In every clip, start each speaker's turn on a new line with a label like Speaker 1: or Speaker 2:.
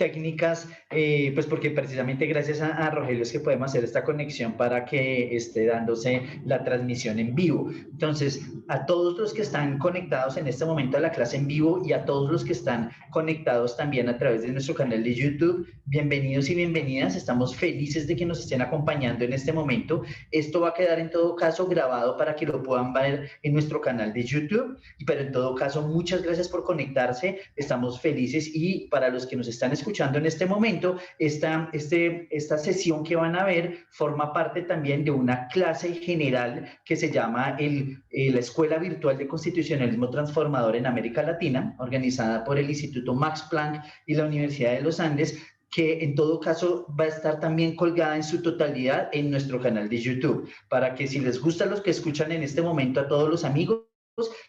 Speaker 1: técnicas, pues porque precisamente gracias a Rogelio es que podemos hacer esta conexión para que esté dándose la transmisión en vivo. Entonces, a todos los que están conectados en este momento a la clase en vivo y a todos los que están conectados también a través de nuestro canal de YouTube, bienvenidos y bienvenidas. Estamos felices de que nos estén acompañando en este momento. Esto va a quedar en todo caso grabado para que lo puedan ver en nuestro canal de YouTube, pero en todo caso, muchas gracias por conectarse. Estamos felices y para los que nos están escuchando en este momento, esta sesión que van a ver forma parte también de una clase general que se llama la Escuela Virtual de Constitucionalismo Transformador en América Latina, organizada por el Instituto Max Planck y la Universidad de los Andes, que en todo caso va a estar también colgada en su totalidad en nuestro canal de YouTube, para que si les gusta los que escuchan en este momento a todos los amigos,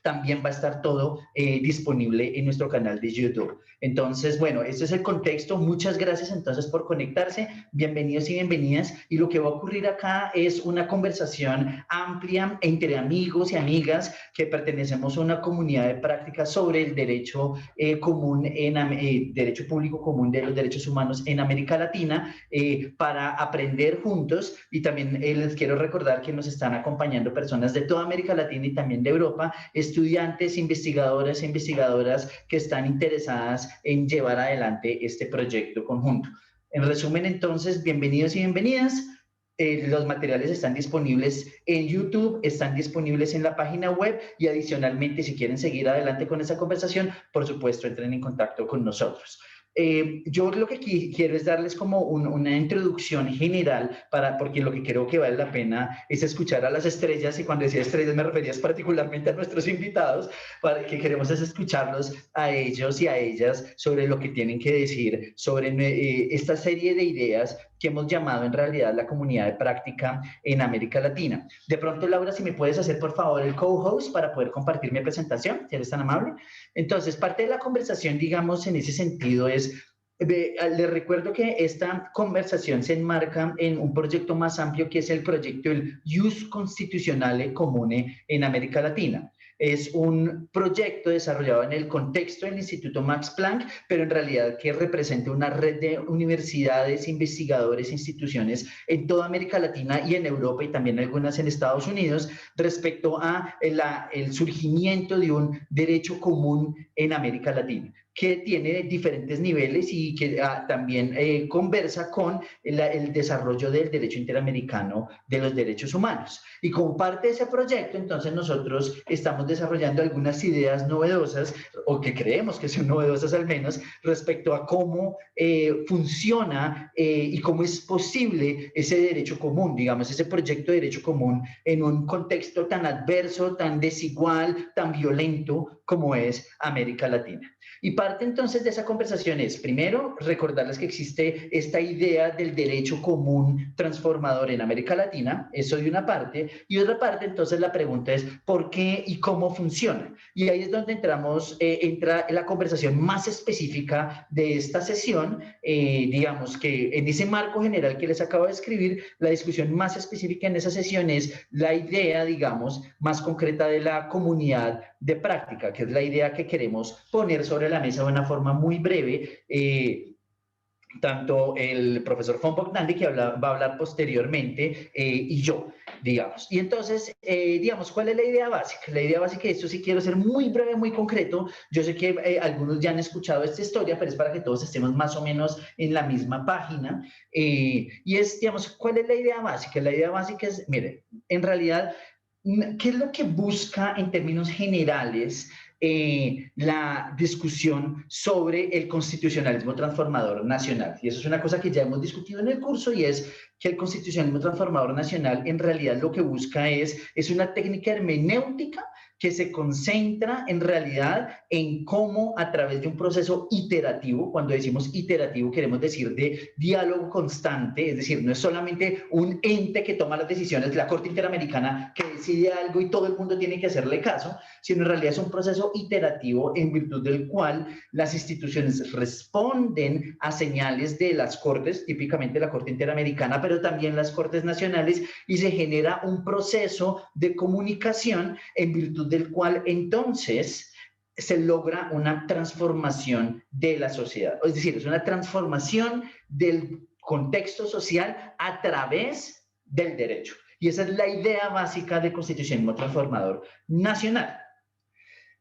Speaker 1: también va a estar todo disponible en nuestro canal de YouTube. Entonces, bueno, este es el contexto. Muchas gracias entonces por conectarse. Bienvenidos y bienvenidas. Y lo que va a ocurrir acá es una conversación amplia entre amigos y amigas que pertenecemos a una comunidad de práctica sobre el derecho común, derecho público común de los derechos humanos en América Latina, para aprender juntos. Y también les quiero recordar que nos están acompañando personas de toda América Latina y también de Europa, estudiantes, investigadoras e investigadoras que están interesadas en llevar adelante este proyecto conjunto. En resumen, entonces, bienvenidos y bienvenidas. Los materiales están disponibles en YouTube, están disponibles en la página web y adicionalmente, si quieren seguir adelante con esta conversación, por supuesto, entren en contacto con nosotros. Yo lo que quiero es darles como una introducción general, porque lo que creo que vale la pena es escuchar a las estrellas, y cuando decía estrellas me refería particularmente a nuestros invitados, para que queremos es escucharlos a ellos y a ellas sobre lo que tienen que decir sobre esta serie de ideas que hemos llamado en realidad la comunidad de práctica en América Latina. De pronto, Laura, si me puedes hacer por favor el co-host para poder compartir mi presentación, si eres tan amable. Entonces, parte de la conversación, digamos, en ese sentido es, les recuerdo que esta conversación se enmarca en un proyecto más amplio que es el proyecto del Ius Constitucionale Comune en América Latina. Es un proyecto desarrollado en el contexto del Instituto Max Planck, pero en realidad que representa una red de universidades, investigadores, instituciones en toda América Latina y en Europa y también algunas en Estados Unidos respecto a el surgimiento de un derecho común en América Latina, que tiene diferentes niveles y que también conversa con el desarrollo del derecho interamericano de los derechos humanos. Y como parte de ese proyecto, entonces nosotros estamos desarrollando algunas ideas novedosas, o que creemos que son novedosas al menos, respecto a cómo funciona y cómo es posible ese derecho común, digamos, ese proyecto de derecho común en un contexto tan adverso, tan desigual, tan violento como es América Latina. Y parte entonces de esa conversación es, primero, recordarles que existe esta idea del derecho común transformador en América Latina, eso de una parte, y otra parte entonces la pregunta es, ¿por qué y cómo funciona? Y ahí es donde entra la conversación más específica de esta sesión, digamos que en ese marco general que les acabo de escribir, la discusión más específica en esa sesión es la idea, digamos, más concreta de la comunidad de práctica, que es la idea que queremos poner sobre la mesa de una forma muy breve. Tanto el profesor von Bognandi, que va a hablar posteriormente, y yo, digamos. Y entonces, digamos, ¿cuál es la idea básica? La idea básica, esto sí quiero ser muy breve, muy concreto. Yo sé que algunos ya han escuchado esta historia, pero es para que todos estemos más o menos en la misma página. Y es, digamos, ¿cuál es la idea básica? La idea básica es, mire, en realidad, ¿qué es lo que busca en términos generales la discusión sobre el constitucionalismo transformador nacional? Y eso es una cosa que ya hemos discutido en el curso, y es que el constitucionalismo transformador nacional en realidad lo que busca es una técnica hermenéutica que se concentra en realidad en cómo a través de un proceso iterativo, cuando decimos iterativo queremos decir de diálogo constante, es decir, no es solamente un ente que toma las decisiones, la Corte Interamericana que decide algo y todo el mundo tiene que hacerle caso, sino en realidad es un proceso iterativo en virtud del cual las instituciones responden a señales de las Cortes, típicamente la Corte Interamericana, pero también las Cortes Nacionales, y se genera un proceso de comunicación en virtud del cual entonces se logra una transformación de la sociedad. Es decir, es una transformación del contexto social a través del derecho. Y esa es la idea básica del constitucionalismo transformador nacional.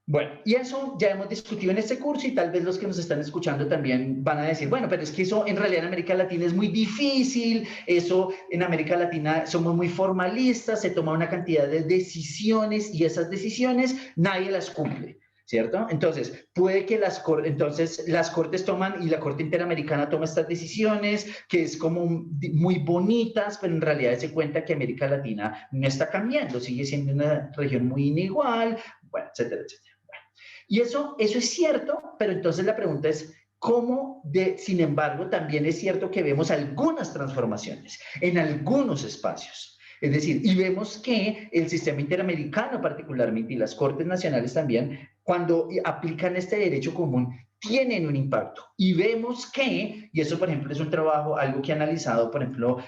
Speaker 1: Bueno, y eso ya hemos discutido en este curso y tal vez los que nos están escuchando también van a decir, bueno, pero es que eso en realidad en América Latina es muy difícil, eso en América Latina somos muy formalistas, se toma una cantidad de decisiones y esas decisiones nadie las cumple, ¿cierto? Entonces, puede que las cortes toman y la Corte Interamericana toma estas decisiones que es como muy bonitas, pero en realidad se cuenta que América Latina no está cambiando, sigue siendo una región muy inigual, bueno, etcétera, etcétera. Y eso es cierto, pero entonces la pregunta es, ¿cómo sin embargo, también es cierto que vemos algunas transformaciones en algunos espacios? Es decir, y vemos que el sistema interamericano particularmente y las cortes nacionales también, cuando aplican este derecho común, tienen un impacto. Y vemos que, y eso por ejemplo es un trabajo, algo que ha analizado por ejemplo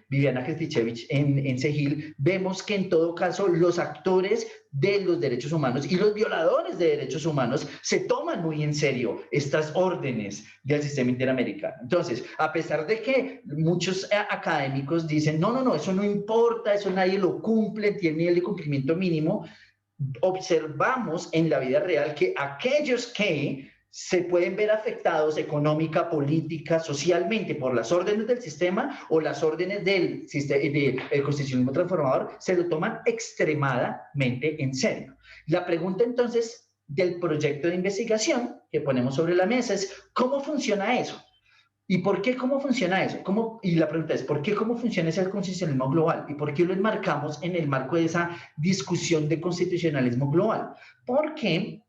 Speaker 1: Viviana Krstichevich en CEGIL, vemos que en todo caso los actores de los derechos humanos y los violadores de derechos humanos se toman muy en serio estas órdenes del sistema interamericano. Entonces, a pesar de que muchos académicos dicen, no, eso no importa, eso nadie lo cumple, tiene nivel de cumplimiento mínimo, observamos en la vida real que aquellos que se pueden ver afectados económica, política, socialmente por las órdenes del sistema o las órdenes del constitucionalismo transformador, se lo toman extremadamente en serio. La pregunta entonces del proyecto de investigación que ponemos sobre la mesa es, ¿cómo funciona eso? ¿Y por qué cómo funciona eso? Y la pregunta es, ¿por qué cómo funciona ese constitucionalismo global? ¿Y por qué lo enmarcamos en el marco de esa discusión de constitucionalismo global? Porque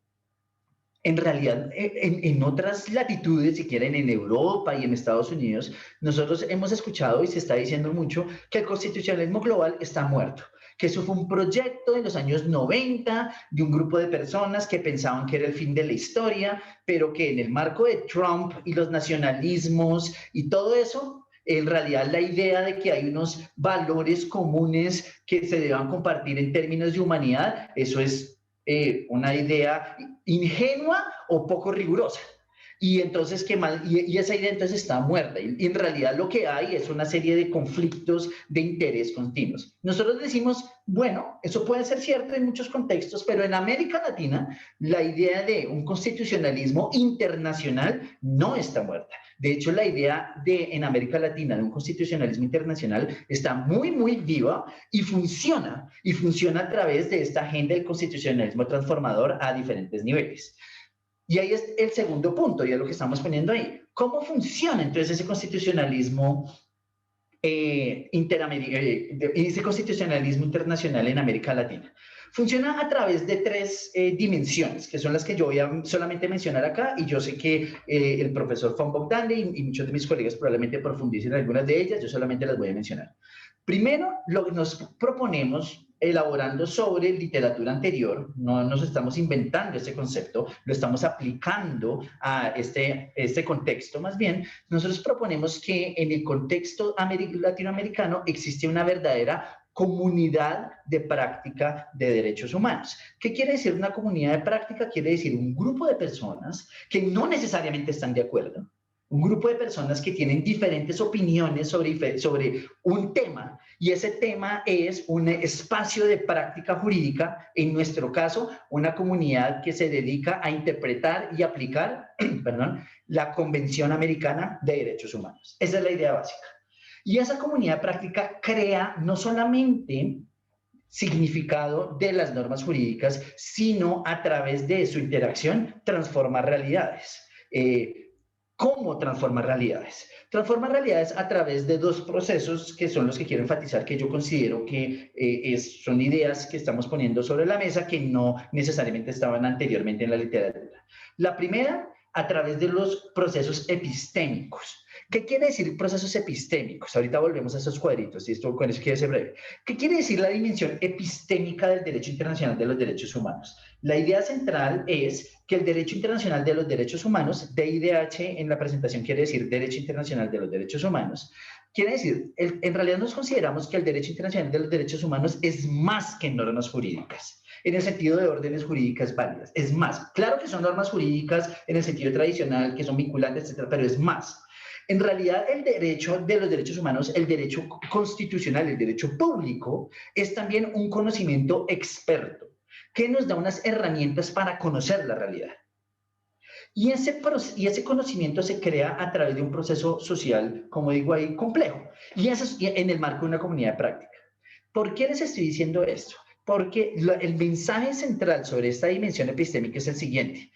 Speaker 1: en realidad, en otras latitudes, si quieren, en Europa y en Estados Unidos, nosotros hemos escuchado y se está diciendo mucho que el constitucionalismo global está muerto, que eso fue un proyecto de los años 90 de un grupo de personas que pensaban que era el fin de la historia, pero que en el marco de Trump y los nacionalismos y todo eso, en realidad la idea de que hay unos valores comunes que se deban compartir en términos de humanidad, eso es una idea ingenua o poco rigurosa. Y entonces, y esa idea entonces está muerta. Y en realidad lo que hay es una serie de conflictos de interés continuos. Nosotros decimos, bueno, eso puede ser cierto en muchos contextos, pero en América Latina la idea de un constitucionalismo internacional no está muerta. De hecho, la idea en América Latina de un constitucionalismo internacional está muy, muy viva y funciona a través de esta agenda del constitucionalismo transformador a diferentes niveles. Y ahí es el segundo punto, y es lo que estamos poniendo ahí. ¿Cómo funciona entonces ese constitucionalismo internacional en América Latina? Funciona a través de tres dimensiones, que son las que yo voy a solamente mencionar acá, y yo sé que el profesor von Bogdanle y muchos de mis colegas probablemente profundicen en algunas de ellas, yo solamente las voy a mencionar. Primero, lo que nos proponemos elaborando sobre literatura anterior, no nos estamos inventando este concepto, lo estamos aplicando a este contexto más bien, nosotros proponemos que en el contexto latinoamericano existe una verdadera comunidad de práctica de derechos humanos. ¿Qué quiere decir una comunidad de práctica? Quiere decir un grupo de personas que no necesariamente están de acuerdo, un grupo de personas que tienen diferentes opiniones sobre un tema, y ese tema es un espacio de práctica jurídica, en nuestro caso, una comunidad que se dedica a interpretar y aplicar la Convención Americana de Derechos Humanos. Esa es la idea básica. Y esa comunidad de práctica crea no solamente significado de las normas jurídicas, sino a través de su interacción transforma realidades. ¿Cómo transformar realidades? Transformar realidades a través de dos procesos que son los que quiero enfatizar, que yo considero que son ideas que estamos poniendo sobre la mesa que no necesariamente estaban anteriormente en la literatura. La primera, a través de los procesos epistémicos. ¿Qué quiere decir procesos epistémicos? Ahorita volvemos a esos cuadritos y esto con eso quiero ser breve. ¿Qué quiere decir la dimensión epistémica del derecho internacional de los derechos humanos? La idea central es que el derecho internacional de los derechos humanos, DIDH en la presentación quiere decir Derecho Internacional de los Derechos Humanos, quiere decir, en realidad nos consideramos que el derecho internacional de los derechos humanos es más que normas jurídicas. en el sentido de órdenes jurídicas válidas. Es más, claro que son normas jurídicas en el sentido tradicional, que son vinculantes, etcétera, pero es más. En realidad, el derecho de los derechos humanos, el derecho constitucional, el derecho público, es también un conocimiento experto que nos da unas herramientas para conocer la realidad. Y ese conocimiento se crea a través de un proceso social, como digo ahí, complejo. Y eso es en el marco de una comunidad de práctica. ¿Por qué les estoy diciendo esto? Porque el mensaje central sobre esta dimensión epistémica es el siguiente.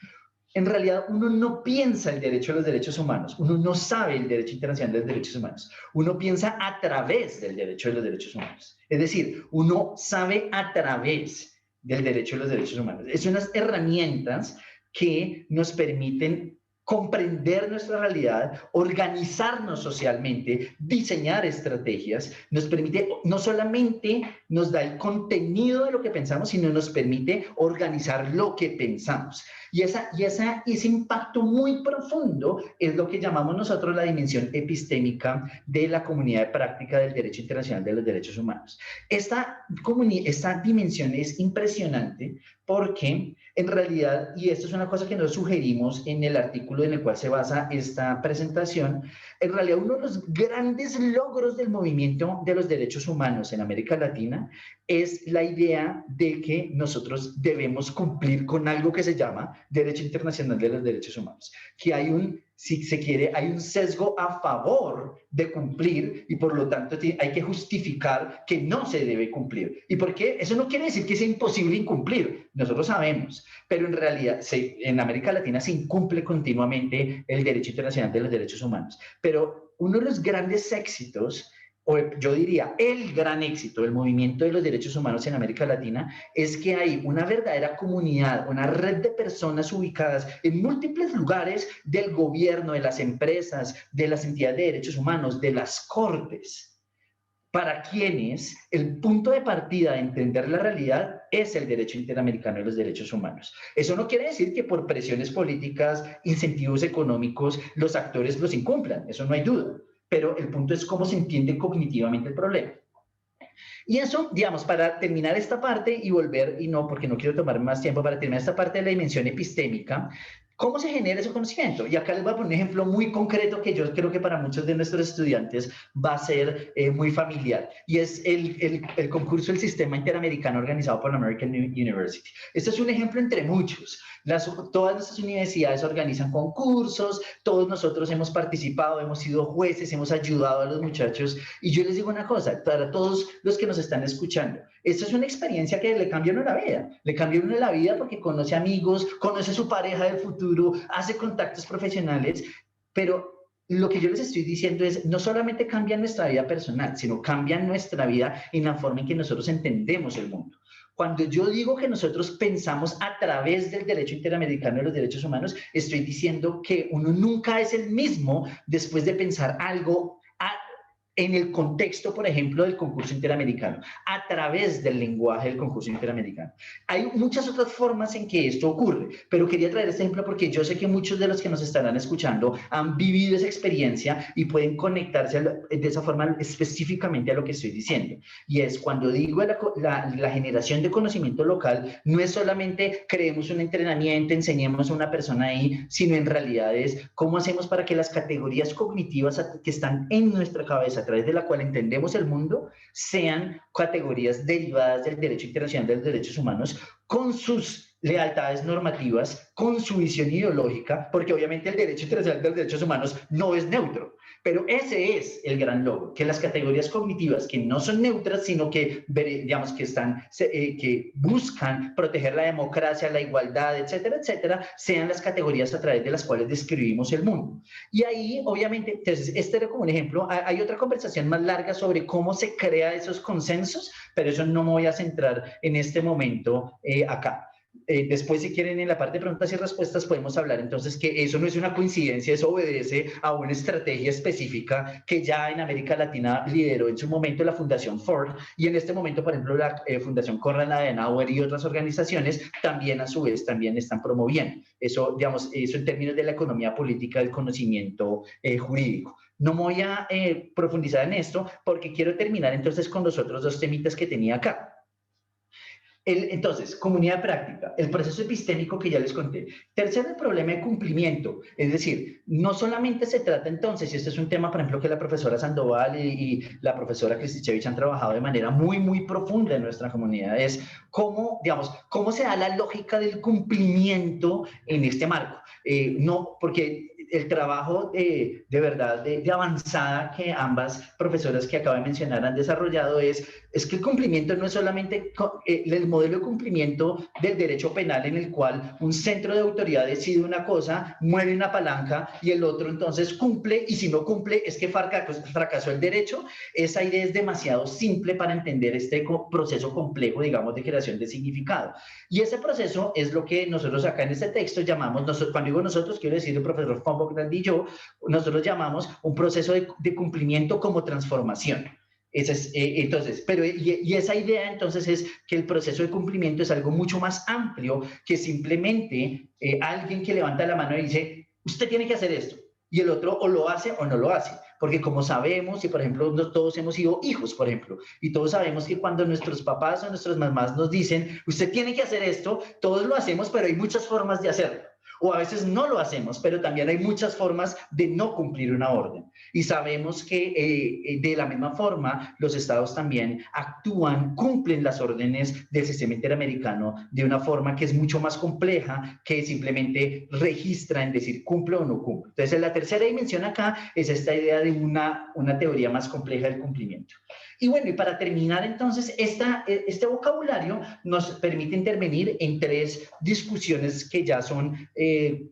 Speaker 1: En realidad, uno no piensa el derecho a los derechos humanos, uno no sabe el derecho internacional de los derechos humanos, uno piensa a través del derecho de los derechos humanos. Es decir, uno sabe a través del derecho a los derechos humanos. Es unas herramientas que nos permiten comprender nuestra realidad, organizarnos socialmente, diseñar estrategias, nos permite, no solamente nos da el contenido de lo que pensamos, sino nos permite organizar lo que pensamos. Y ese impacto muy profundo es lo que llamamos nosotros la dimensión epistémica de la comunidad de práctica del derecho internacional de los derechos humanos. Esta dimensión es impresionante porque en realidad, y esto es una cosa que nos sugerimos en el artículo en el cual se basa esta presentación, en realidad uno de los grandes logros del movimiento de los derechos humanos en América Latina es la idea de que nosotros debemos cumplir con algo que se llama Derecho Internacional de los Derechos Humanos, que hay si se quiere, hay un sesgo a favor de cumplir y por lo tanto hay que justificar que no se debe cumplir. ¿Y por qué? Eso no quiere decir que sea imposible incumplir, nosotros sabemos, pero en realidad en América Latina se incumple continuamente el derecho internacional de los derechos humanos. Pero uno de los grandes éxitos, o yo diría el gran éxito del movimiento de los derechos humanos en América Latina, es que hay una verdadera comunidad, una red de personas ubicadas en múltiples lugares del gobierno, de las empresas, de las entidades de derechos humanos, de las cortes, para quienes el punto de partida de entender la realidad es el derecho interamericano de los derechos humanos. Eso no quiere decir que por presiones políticas, incentivos económicos, los actores los incumplan, eso no hay duda, pero el punto es cómo se entiende cognitivamente el problema. Y eso, digamos, para terminar esta parte y volver, y no, porque no quiero tomar más tiempo, para terminar esta parte de la dimensión epistémica, ¿cómo se genera ese conocimiento? Y acá les voy a poner un ejemplo muy concreto que yo creo que para muchos de nuestros estudiantes va a ser muy familiar, y es el concurso del Sistema Interamericano organizado por la American University. Este es un ejemplo entre muchos. Todas nuestras universidades organizan concursos, todos nosotros hemos participado, hemos sido jueces, hemos ayudado a los muchachos, y yo les digo una cosa, para todos los que nos están escuchando, esta es una experiencia que le cambia a uno la vida, le cambia a uno la vida porque conoce amigos, conoce a su pareja del futuro, hace contactos profesionales, pero lo que yo les estoy diciendo es, no solamente cambia nuestra vida personal, sino cambia nuestra vida en la forma en que nosotros entendemos el mundo. Cuando yo digo que nosotros pensamos a través del derecho interamericano de los derechos humanos, estoy diciendo que uno nunca es el mismo después de pensar algo en el contexto, por ejemplo, del concurso interamericano, a través del lenguaje del concurso interamericano. Hay muchas otras formas en que esto ocurre, pero quería traer este ejemplo porque yo sé que muchos de los que nos estarán escuchando han vivido esa experiencia y pueden conectarse de esa forma específicamente a lo que estoy diciendo. Y es cuando digo la generación de conocimiento local, no es solamente creemos un entrenamiento, enseñemos a una persona ahí, sino en realidad es cómo hacemos para que las categorías cognitivas que están en nuestra cabeza, a través de la cual entendemos el mundo, sean categorías derivadas del derecho internacional de los derechos humanos, con sus lealtades normativas, con su visión ideológica, porque obviamente el derecho internacional de los derechos humanos no es neutro, pero ese es el gran logro, que las categorías cognitivas que no son neutras, sino que, digamos, que buscan proteger la democracia, la igualdad, etcétera, etcétera, sean las categorías a través de las cuales describimos el mundo. Y ahí, obviamente, entonces, este era como un ejemplo. Hay otra conversación más larga sobre cómo se crean esos consensos, pero eso no me voy a centrar en este momento acá. Después, si quieren, en la parte de preguntas y respuestas podemos hablar entonces que eso no es una coincidencia, eso obedece a una estrategia específica que ya en América Latina lideró en su momento la Fundación Ford, y en este momento, por ejemplo, la Fundación Konrad Adenauer y otras organizaciones también a su vez también están promoviendo. Eso, digamos, eso en términos de la economía política del conocimiento jurídico. No me voy a profundizar en esto porque quiero terminar entonces con los otros dos temitas que tenía acá. Entonces, comunidad práctica, el proceso epistémico que ya les conté. Tercero, el problema de cumplimiento. Es decir, no solamente se trata entonces, y este es un tema, por ejemplo, que la profesora Sandoval y la profesora Kristichevich han trabajado de manera muy, muy profunda en nuestra comunidad, es cómo, digamos, cómo se da la lógica del cumplimiento en este marco. No, porque el trabajo de verdad de avanzada que ambas profesoras que acabo de mencionar han desarrollado es que el cumplimiento no es solamente el modelo de cumplimiento del derecho penal en el cual un centro de autoridad decide una cosa, mueve una palanca y el otro entonces cumple y si no cumple es que fracasó el derecho. Esa idea es demasiado simple para entender este proceso complejo, digamos, de creación de significado. Y ese proceso es lo que nosotros acá en este texto llamamos, cuando digo nosotros, quiero decir el profesor von Bogdan y yo, nosotros llamamos un proceso de cumplimiento como transformación. Entonces, pero y esa idea entonces es que el proceso de cumplimiento es algo mucho más amplio que simplemente alguien que levanta la mano y dice, usted tiene que hacer esto, y el otro o lo hace o no lo hace. Porque como sabemos, y por ejemplo, todos hemos sido hijos, por ejemplo, y todos sabemos que cuando nuestros papás o nuestras mamás nos dicen, usted tiene que hacer esto, todos lo hacemos, pero hay muchas formas de hacerlo. O a veces no lo hacemos, pero también hay muchas formas de no cumplir una orden. Y sabemos que de la misma forma los estados también actúan, cumplen las órdenes del sistema interamericano de una forma que es mucho más compleja que simplemente registra en decir cumple o no cumple. Entonces, la tercera dimensión acá es esta idea de una teoría más compleja del cumplimiento. Y bueno, y para terminar entonces, este vocabulario nos permite intervenir en tres discusiones que ya son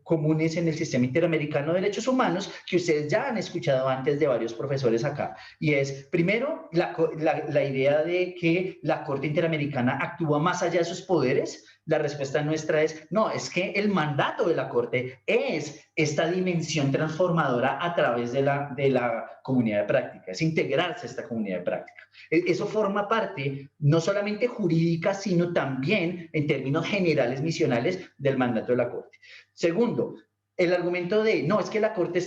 Speaker 1: comunes en el sistema interamericano de derechos humanos, que ustedes ya han escuchado antes de varios profesores acá. Y es, primero, la idea de que la Corte Interamericana actúa más allá de sus poderes. La respuesta nuestra es, no, es que el mandato de la Corte es esta dimensión transformadora a través de la comunidad de práctica, es integrarse a esta comunidad de práctica. Eso forma parte no solamente jurídica, sino también en términos generales misionales del mandato de la Corte. Segundo, el argumento de, no, es que la Corte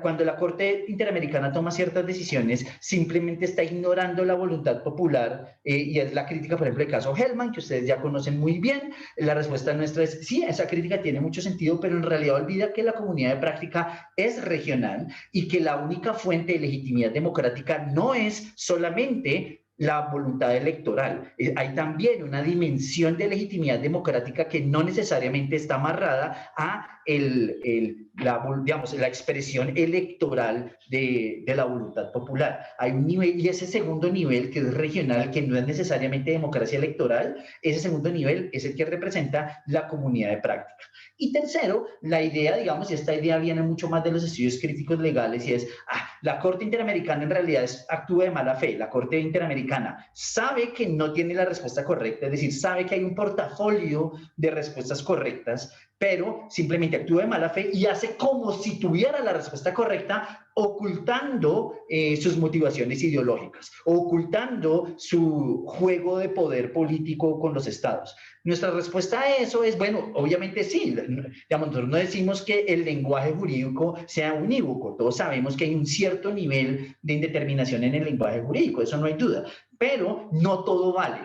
Speaker 1: cuando la Corte Interamericana toma ciertas decisiones, simplemente está ignorando la voluntad popular, y es la crítica, por ejemplo, del caso Hellman, que ustedes ya conocen muy bien. La respuesta nuestra es, sí, esa crítica tiene mucho sentido, pero en realidad olvida que la comunidad de práctica es regional y que la única fuente de legitimidad democrática no es solamente la voluntad electoral. Hay también una dimensión de legitimidad democrática que no necesariamente está amarrada a la expresión electoral de la voluntad popular. Hay un nivel, y ese segundo nivel, que es regional, que no es necesariamente democracia electoral, ese segundo nivel es el que representa la comunidad de práctica. Y tercero, la idea, digamos, y esta idea viene mucho más de los estudios críticos legales, y es, la Corte Interamericana en realidad actúa de mala fe. La Corte Interamericana sabe que no tiene la respuesta correcta, es decir, sabe que hay un portafolio de respuestas correctas, pero simplemente actúa de mala fe y hace como si tuviera la respuesta correcta, ocultando sus motivaciones ideológicas, ocultando su juego de poder político con los estados. Nuestra respuesta a eso es, bueno, obviamente sí, digamos, nosotros no decimos que el lenguaje jurídico sea unívoco, todos sabemos que hay un cierto nivel de indeterminación en el lenguaje jurídico, eso no hay duda, pero no todo vale.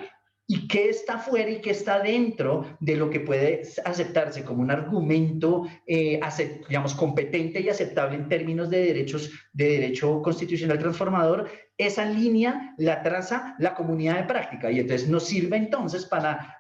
Speaker 1: ¿Y qué está fuera y qué está dentro de lo que puede aceptarse como un argumento, digamos, competente y aceptable en términos de derecho constitucional transformador? Esa línea la traza la comunidad de práctica y entonces nos sirve entonces para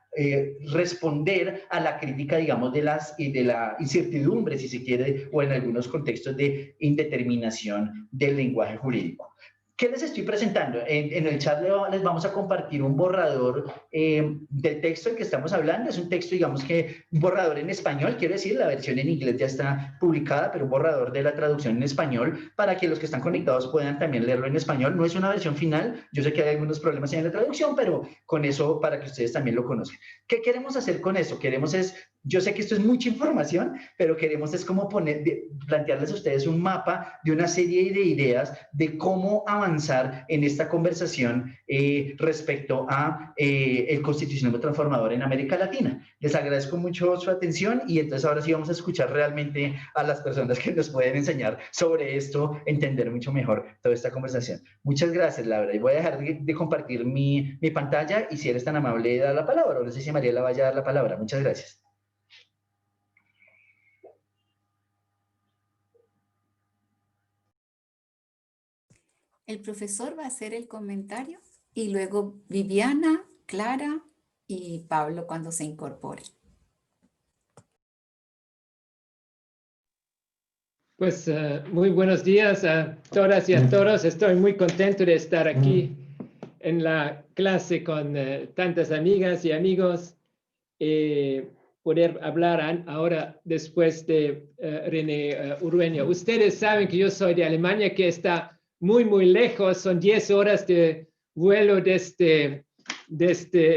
Speaker 1: responder a la crítica, digamos, de la incertidumbre, si se quiere, o en algunos contextos de indeterminación del lenguaje jurídico. ¿Qué les estoy presentando? En el chat les vamos a compartir un borrador del texto del que estamos hablando. Es un texto, digamos que un borrador en español, quiero decir, la versión en inglés ya está publicada, pero un borrador de la traducción en español para que los que están conectados puedan también leerlo en español. No es una versión final, yo sé que hay algunos problemas en la traducción, pero con eso para que ustedes también lo conozcan. ¿Qué queremos hacer con eso? Queremos es Yo sé que esto es mucha información, pero queremos es como plantearles a ustedes un mapa de una serie de ideas de cómo avanzar en esta conversación respecto a el constitucionalismo transformador en América Latina. Les agradezco mucho su atención y entonces ahora sí vamos a escuchar realmente a las personas que nos pueden enseñar sobre esto, entender mucho mejor toda esta conversación. Muchas gracias, Laura. Y voy a dejar de compartir mi pantalla y si eres tan amable, da la palabra. No sé si Mariela vaya a dar la palabra. Muchas gracias.
Speaker 2: El profesor va a hacer el comentario y luego Viviana, Clara y Pablo cuando se incorpore.
Speaker 3: Pues muy buenos días a todas y a todos. Estoy muy contento de estar aquí en la clase con tantas amigas y amigos. Poder hablar ahora después de René Urueña. Ustedes saben que yo soy de Alemania, que está muy, muy lejos. Son 10 horas de vuelo desde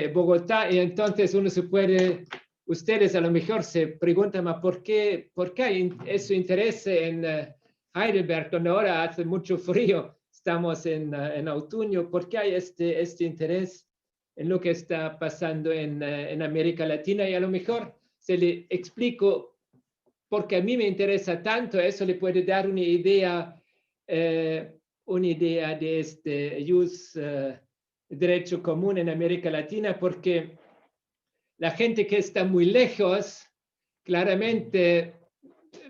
Speaker 3: Bogotá y entonces uno se puede... Ustedes a lo mejor se preguntan, ¿por qué hay ese interés en Heidelberg, donde ahora hace mucho frío? Estamos en otoño. ¿Por qué hay este interés en lo que está pasando en América Latina? Y a lo mejor se le explico porque a mí me interesa tanto. Eso le puede dar una idea de este derecho común en América Latina, porque la gente que está muy lejos claramente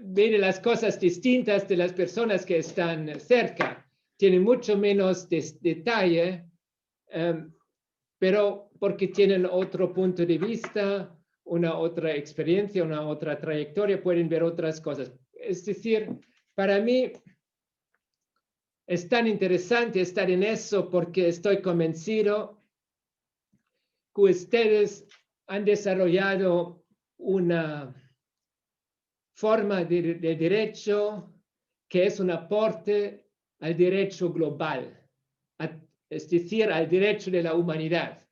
Speaker 3: ve las cosas distintas de las personas que están cerca. Tienen mucho menos detalle, pero porque tienen otro punto de vista, una otra experiencia, una otra trayectoria, pueden ver otras cosas. Es decir, para mí es tan interesante estar en eso porque estoy convencido que ustedes han desarrollado una forma de derecho que es un aporte al derecho global, es decir, al derecho de la humanidad.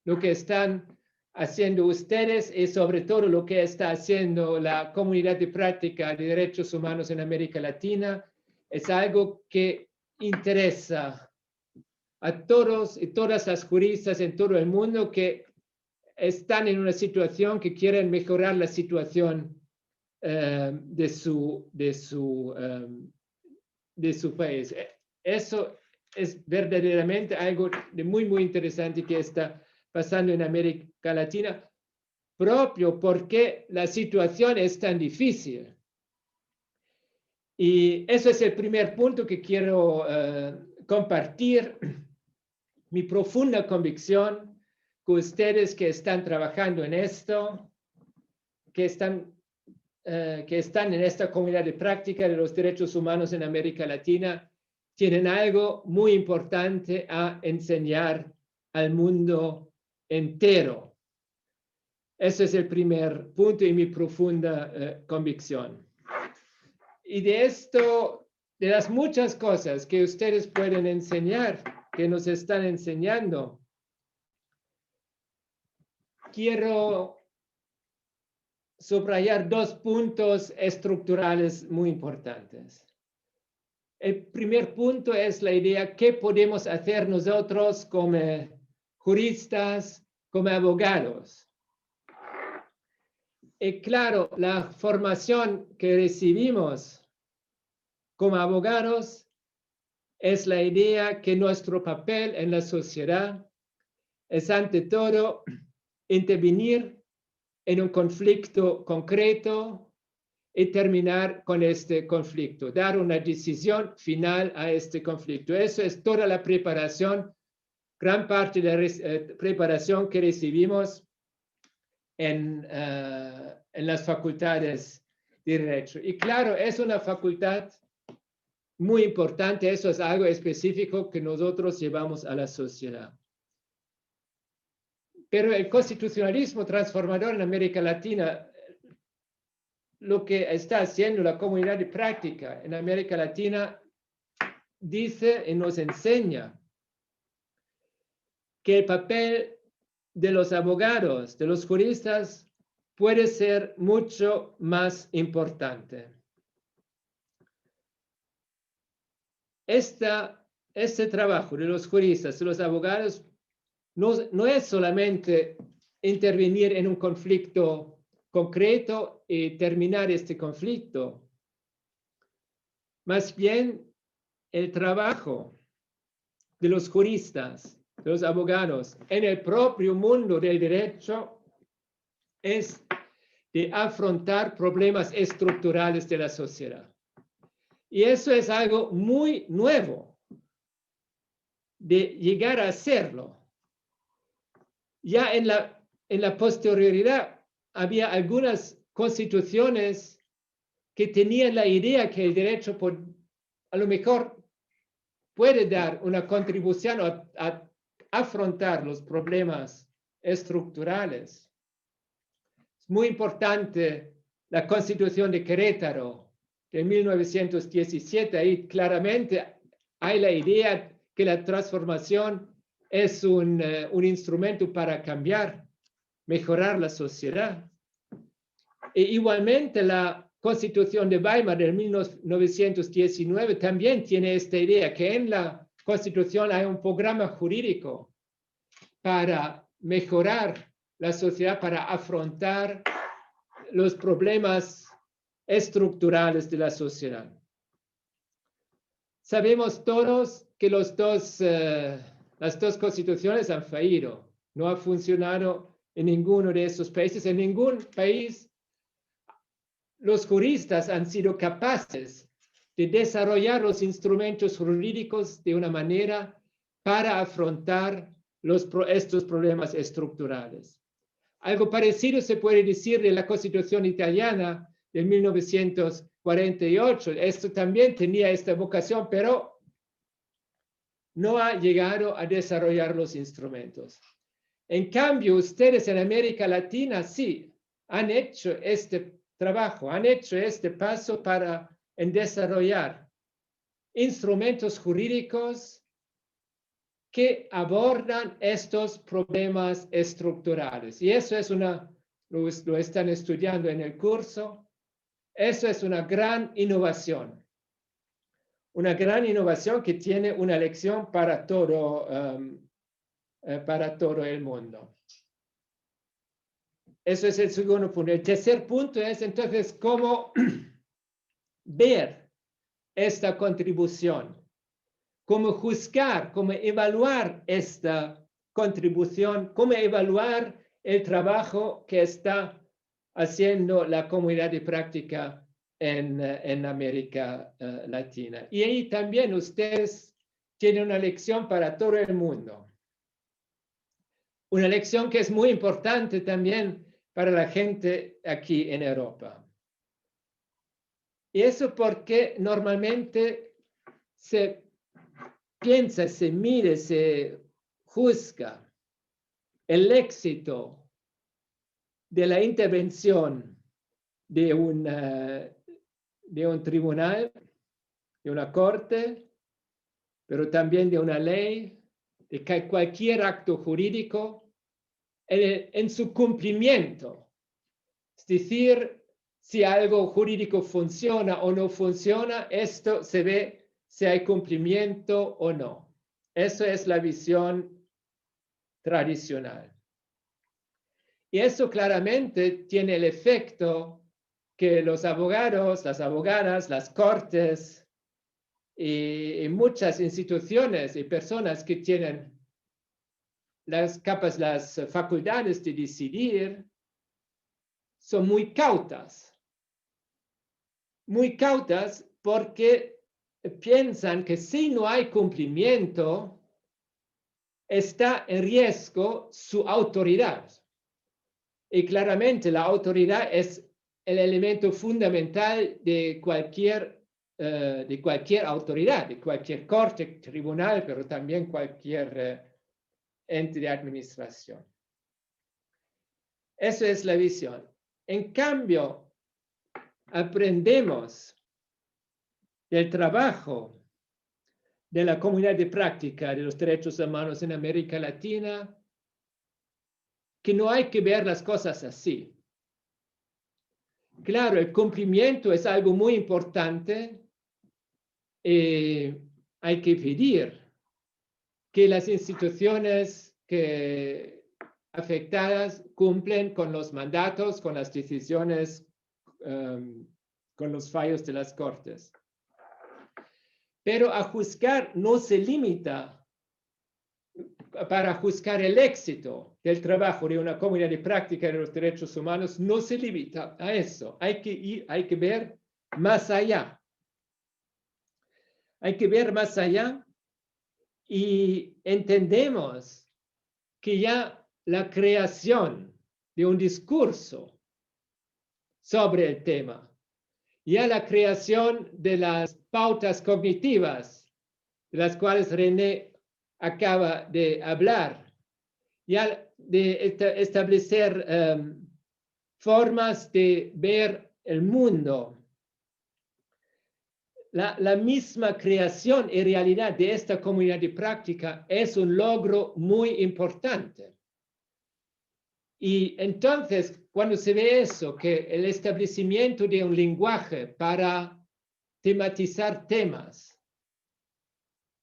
Speaker 3: Lo que están haciendo ustedes y sobre todo lo que está haciendo la comunidad de práctica de derechos humanos en América Latina es algo que interesa a todos y todas las juristas en todo el mundo que están en una situación que quieren mejorar la situación de su país. Eso es verdaderamente algo de muy, muy interesante que está pasando en América Latina, propio porque la situación es tan difícil. Y eso es el primer punto que quiero compartir. Mi profunda convicción que ustedes que están trabajando en esto, que están en esta comunidad de práctica de los derechos humanos en América Latina, tienen algo muy importante a enseñar al mundo entero. Ese es el primer punto y mi profunda convicción. Y de esto, de las muchas cosas que ustedes pueden enseñar, que nos están enseñando, quiero subrayar dos puntos estructurales muy importantes. El primer punto es la idea qué podemos hacer nosotros como juristas, como abogados. Y claro, la formación que recibimos como abogados es la idea que nuestro papel en la sociedad es ante todo intervenir en un conflicto concreto y terminar con este conflicto, dar una decisión final a este conflicto. Eso es toda la preparación, gran parte de la preparación que recibimos en las facultades de Derecho. Y claro, es una facultad muy importante, eso es algo específico que nosotros llevamos a la sociedad. Pero el constitucionalismo transformador en América Latina, lo que está haciendo la comunidad de práctica en América Latina, dice y nos enseña que el papel de los abogados, de los juristas, puede ser mucho más importante. Este trabajo de los juristas, de los abogados, no es solamente intervenir en un conflicto concreto y terminar este conflicto. Más bien, el trabajo de los juristas, de los abogados, en el propio mundo del derecho es de afrontar problemas estructurales de la sociedad. Y eso es algo muy nuevo de llegar a hacerlo. Ya en la posterioridad había algunas constituciones que tenían la idea que el derecho a lo mejor puede dar una contribución a afrontar los problemas estructurales. Es muy importante la Constitución de Querétaro de 1917. Ahí claramente hay la idea que la transformación es un instrumento para cambiar, mejorar la sociedad. E igualmente la Constitución de Weimar de 1919 también tiene esta idea, que en la Constitución hay un programa jurídico para mejorar la sociedad, para afrontar los problemas estructurales de la sociedad. Sabemos todos que las dos constituciones han fallido. No ha funcionado en ninguno de esos países. En ningún país los juristas han sido capaces de desarrollar los instrumentos jurídicos de una manera para afrontar estos problemas estructurales. Algo parecido se puede decir de la Constitución italiana de 1948. Esto también tenía esta vocación, pero no ha llegado a desarrollar los instrumentos. En cambio, ustedes en América Latina sí han hecho este trabajo, han hecho este paso para desarrollar instrumentos jurídicos que abordan estos problemas estructurales. Y eso es lo están estudiando en el curso. Eso es una gran innovación. Una gran innovación que tiene una lección para todo el mundo. Eso es el segundo punto. El tercer punto es entonces cómo ver esta contribución, cómo juzgar, cómo evaluar esta contribución, cómo evaluar el trabajo que está haciendo la comunidad de práctica en América Latina. Y ahí también ustedes tienen una lección para todo el mundo. Una lección que es muy importante también para la gente aquí en Europa. Y eso porque normalmente se piensa, se mide, se juzga el éxito de la intervención de un tribunal, de una corte, pero también de una ley, de cualquier acto jurídico, en su cumplimiento. Es decir, si algo jurídico funciona o no funciona, esto se ve si hay cumplimiento o no. Eso es la visión tradicional. Y eso claramente tiene el efecto que los abogados, las abogadas, las cortes y muchas instituciones y personas que tienen las facultades de decidir son muy cautas porque piensan que si no hay cumplimiento, está en riesgo su autoridad. Y claramente la autoridad es el elemento fundamental de cualquier autoridad, de cualquier corte, tribunal, pero también cualquier ente de administración. Esa es la visión. En cambio, aprendemos del trabajo de la comunidad de práctica de los derechos humanos en América Latina, que no hay que ver las cosas así. claro, el cumplimiento es algo muy importante. Hay que pedir que las instituciones afectadas cumplen con los mandatos, con las decisiones, con los fallos de las Cortes. Pero a juzgar no se limita. Para juzgar el éxito del trabajo de una comunidad de práctica de los derechos humanos no se limita a eso. Hay que ver más allá. Hay que ver más allá y entendemos que ya la creación de un discurso sobre el tema, ya la creación de las pautas cognitivas, de las cuales René acaba de hablar, ya de establecer formas de ver el mundo. La misma creación y realidad de esta comunidad de práctica es un logro muy importante. Y entonces, cuando se ve eso, que el establecimiento de un lenguaje para tematizar temas,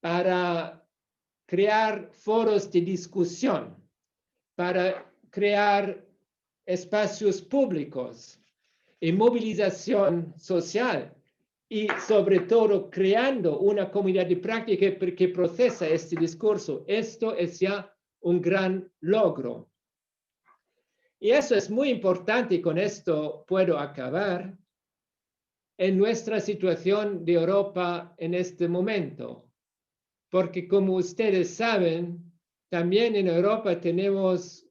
Speaker 3: para crear foros de discusión, para crear espacios públicos y movilización social, y sobre todo creando una comunidad de práctica que procesa este discurso. Esto es ya un gran logro. Y eso es muy importante, y con esto puedo acabar, en nuestra situación de Europa en este momento. Porque como ustedes saben, también en Europa tenemos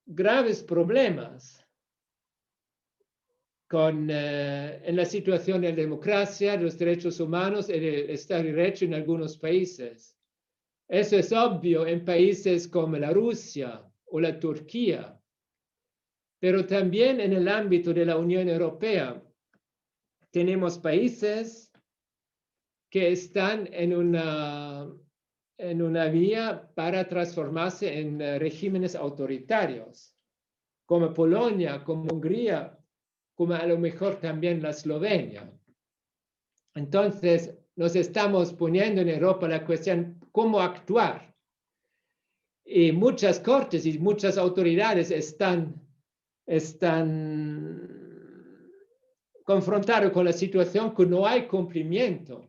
Speaker 3: graves problemas en la situación de la democracia, de los derechos humanos, el Estado de Derecho en algunos países. Eso es obvio en países como la Rusia o la Turquía, pero también en el ámbito de la Unión Europea tenemos países que están en una vía para transformarse en regímenes autoritarios, como Polonia, como Hungría, como a lo mejor también la Eslovenia. Entonces, nos estamos poniendo en Europa la cuestión cómo actuar. Y muchas cortes y muchas autoridades están confrontadas con la situación que no hay cumplimiento.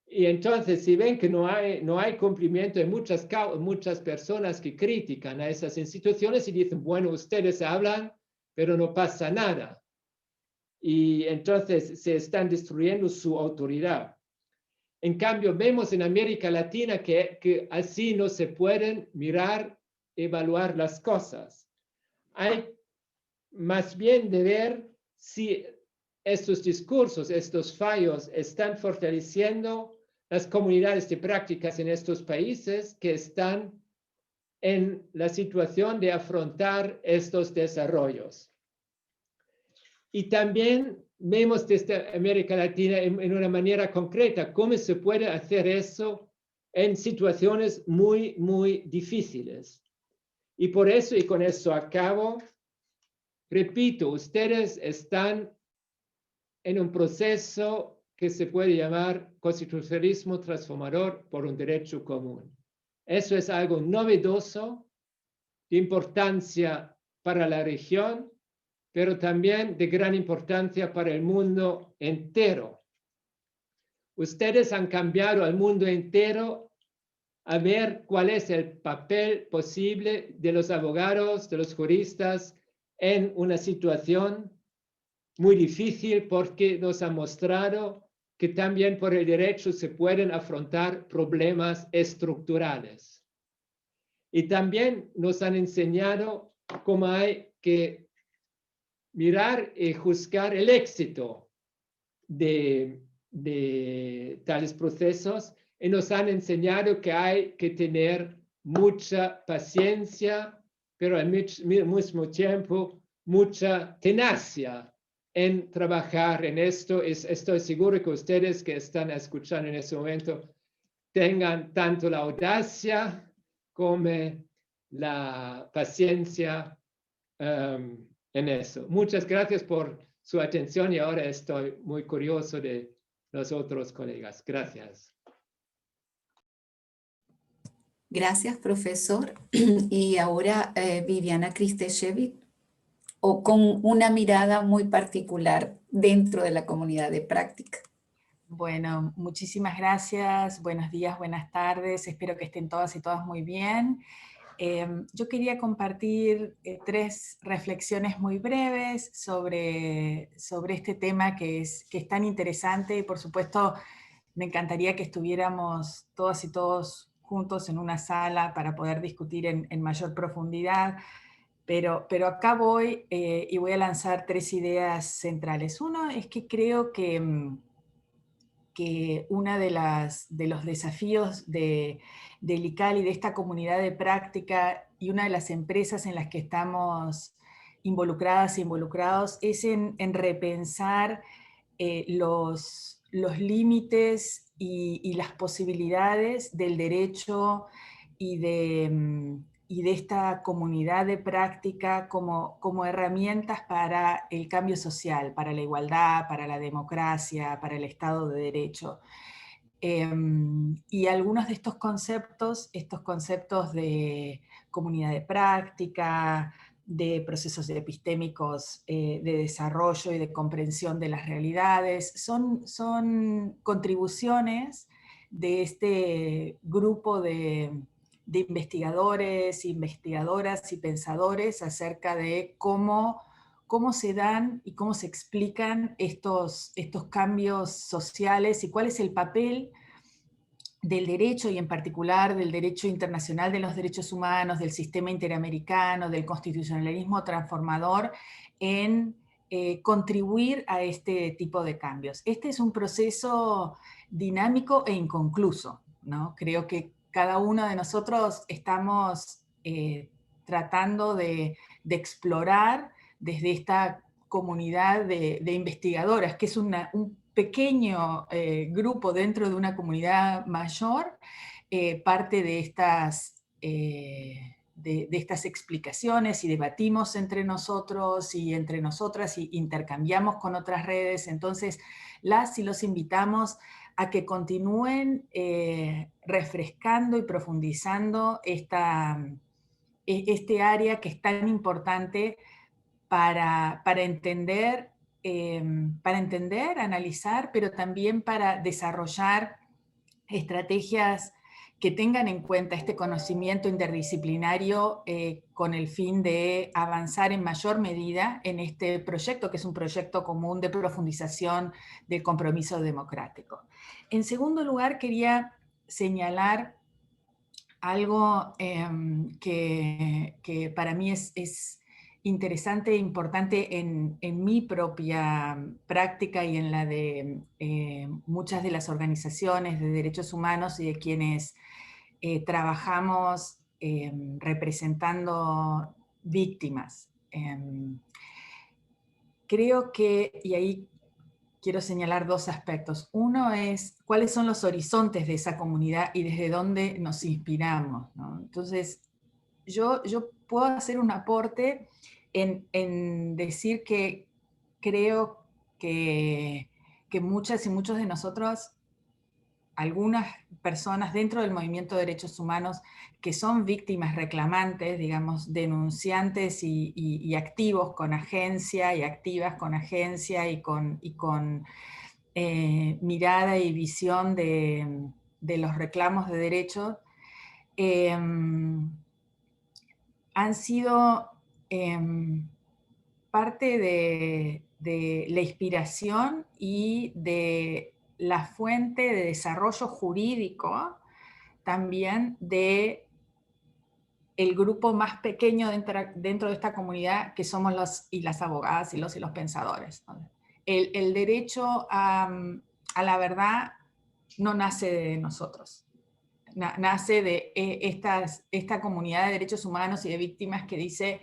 Speaker 3: Y entonces, si ven que no hay cumplimiento, hay muchas personas que critican a esas instituciones y dicen, bueno, ustedes hablan, pero no pasa nada. Y entonces se están destruyendo su autoridad. En cambio, vemos en América Latina que así no se pueden mirar, evaluar las cosas. Hay más bien de ver si estos discursos, estos fallos están fortaleciendo las comunidades de prácticas en estos países que están en la situación de afrontar estos desarrollos. Y también vemos desde América Latina en una manera concreta cómo se puede hacer eso en situaciones muy, muy difíciles. Y por eso, y con eso acabo, repito, ustedes están en un proceso que se puede llamar constitucionalismo transformador por un derecho común. Eso es algo novedoso, de importancia para la región, pero también de gran importancia para el mundo entero. Ustedes han cambiado al mundo entero a ver cuál es el papel posible de los abogados, de los juristas, en una situación muy difícil, porque nos ha mostrado que también por el derecho se pueden afrontar problemas estructurales. Y también nos han enseñado cómo hay que mirar y juzgar el éxito de tales procesos, y nos han enseñado que hay que tener mucha paciencia, pero al mismo tiempo mucha tenacia en trabajar en esto. Estoy seguro que ustedes que están escuchando en este momento tengan tanto la audacia como la paciencia en eso. Muchas gracias por su atención y ahora estoy muy curioso de los otros colegas. Gracias.
Speaker 2: Gracias, profesor. Y ahora Viviana Kristešević, o con una mirada muy particular dentro de la comunidad de práctica.
Speaker 4: Bueno, muchísimas gracias. Buenos días, buenas tardes. Espero que estén todas y todas muy bien. Yo quería compartir 3 reflexiones muy breves sobre este tema que es tan interesante y por supuesto me encantaría que estuviéramos todas y todos juntos en una sala para poder discutir en mayor profundidad, pero acá voy y voy a lanzar 3 ideas centrales. Uno es que creo que uno de los desafíos del ICAL y de esta comunidad de práctica y una de las empresas en las que estamos involucradas e involucrados es en repensar los límites y las posibilidades del derecho y de esta comunidad de práctica como herramientas para el cambio social, para la igualdad, para la democracia, para el Estado de Derecho. Y algunos de estos conceptos de comunidad de práctica, de procesos epistémicos de desarrollo y de comprensión de las realidades, son contribuciones de este grupo de investigadores, investigadoras y pensadores acerca de cómo se dan y cómo se explican estos cambios sociales y cuál es el papel del derecho y en particular del derecho internacional de los derechos humanos, del sistema interamericano, del constitucionalismo transformador en contribuir a este tipo de cambios. Este es un proceso dinámico e inconcluso, ¿no? Creo que cada uno de nosotros estamos tratando de explorar desde esta comunidad de investigadoras, que es un pequeño grupo dentro de una comunidad mayor, parte de estas explicaciones y debatimos entre nosotros y entre nosotras y intercambiamos con otras redes. Entonces, las y los invitamos a que continúen refrescando y profundizando este área que es tan importante para entender, analizar, pero también para desarrollar estrategias que tengan en cuenta este conocimiento interdisciplinario con el fin de avanzar en mayor medida en este proyecto, que es un proyecto común de profundización del compromiso democrático. En segundo lugar, quería señalar algo que para mí es interesante e importante en mi propia práctica y en la de muchas de las organizaciones de derechos humanos y de quienes trabajamos representando víctimas. Creo que, y ahí quiero señalar 2 aspectos. Uno es cuáles son los horizontes de esa comunidad y desde dónde nos inspiramos, ¿no? Entonces, yo puedo hacer un aporte en decir que creo que muchas y muchos de nosotros, algunas personas dentro del movimiento de derechos humanos que son víctimas reclamantes, digamos, denunciantes y activos con agencia y activas con agencia y con mirada y visión de los reclamos de derechos, han sido parte de la inspiración y de la fuente de desarrollo jurídico también de el grupo más pequeño dentro de esta comunidad, que somos las abogadas y los pensadores, ¿no? El derecho a la verdad no nace de nosotros, nace de esta comunidad de derechos humanos y de víctimas que dice: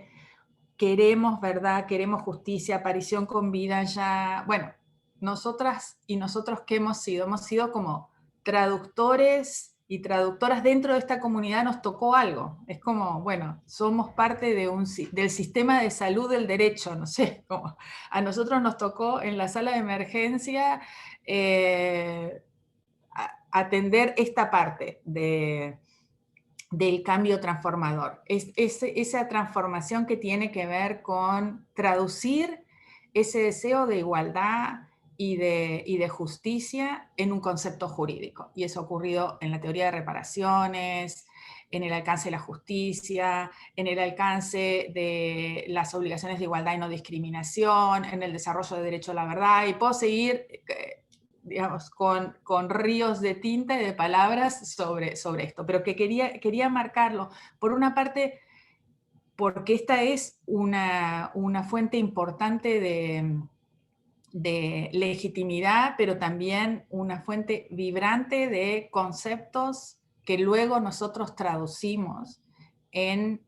Speaker 4: queremos verdad, queremos justicia, aparición con vida ya. Bueno, nosotras y nosotros, ¿qué hemos sido? Hemos sido como traductores y traductoras dentro de esta comunidad nos tocó algo. Es como, bueno, somos parte del sistema de salud del derecho, no sé, como a nosotros nos tocó en la sala de emergencia atender esta parte del cambio transformador. Esa transformación que tiene que ver con traducir ese deseo de igualdad y de justicia en un concepto jurídico. Y eso ha ocurrido en la teoría de reparaciones, en el alcance de la justicia, en el alcance de las obligaciones de igualdad y no discriminación, en el desarrollo de derecho a la verdad, y puedo seguir digamos, con ríos de tinta y de palabras sobre esto, pero que quería marcarlo, por una parte, porque esta es una fuente importante de legitimidad, pero también una fuente vibrante de conceptos que luego nosotros traducimos en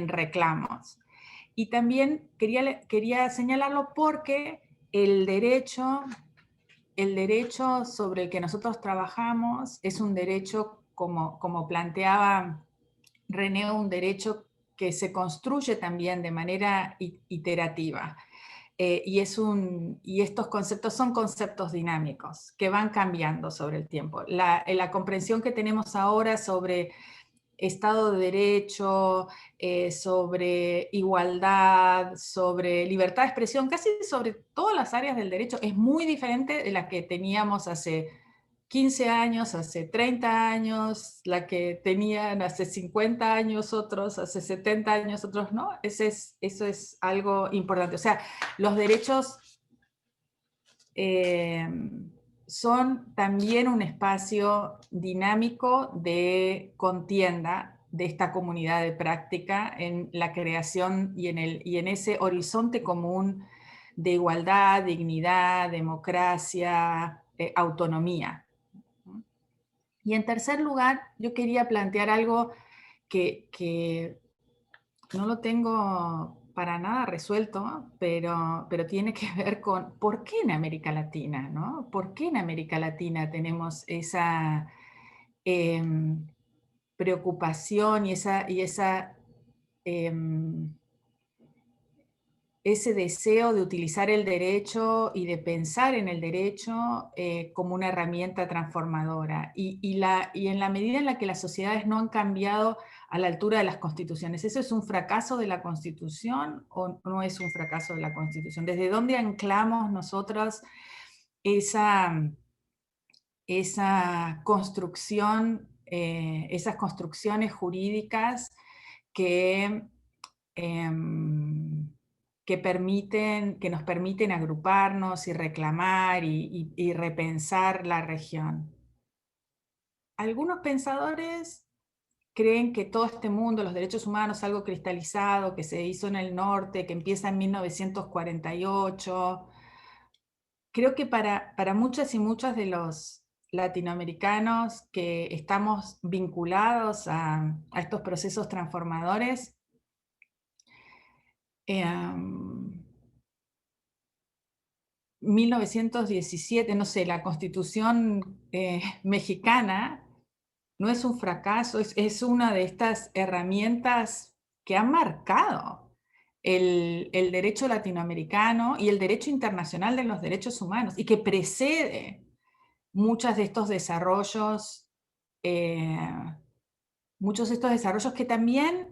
Speaker 4: reclamos. Y también quería señalarlo porque el derecho sobre el que nosotros trabajamos es un derecho, como planteaba René, un derecho que se construye también de manera iterativa. Y estos conceptos son conceptos dinámicos que van cambiando sobre el tiempo. La comprensión que tenemos ahora sobre Estado de Derecho, sobre igualdad, sobre libertad de expresión, casi sobre todas las áreas del derecho, es muy diferente de la que teníamos hace 15 años, hace 30 años, la que tenían hace 50 años otros, hace 70 años otros, ¿no? Eso es algo importante. O sea, los derechos son también un espacio dinámico de contienda de esta comunidad de práctica en la creación y en ese horizonte común de igualdad, dignidad, democracia, autonomía. Y en tercer lugar, yo quería plantear algo que no lo tengo para nada resuelto, pero tiene que ver con por qué en América Latina, ¿no? ¿Por qué en América Latina tenemos esa preocupación y ese deseo de utilizar el derecho y de pensar en el derecho como una herramienta transformadora? Y en la medida en la que las sociedades no han cambiado a la altura de las constituciones, ¿eso es un fracaso de la Constitución o no es un fracaso de la Constitución? ¿Desde dónde anclamos nosotros esa construcción, esas construcciones jurídicas que nos permiten agruparnos y reclamar y repensar la región? Algunos pensadores creen que todo este mundo, los derechos humanos, algo cristalizado, que se hizo en el norte, que empieza en 1948. Creo que para muchas y muchos de los latinoamericanos que estamos vinculados a estos procesos transformadores, 1917, no sé, la Constitución mexicana no es un fracaso, es una de estas herramientas que han marcado el derecho latinoamericano y el derecho internacional de los derechos humanos, y que precede muchos de estos desarrollos, que también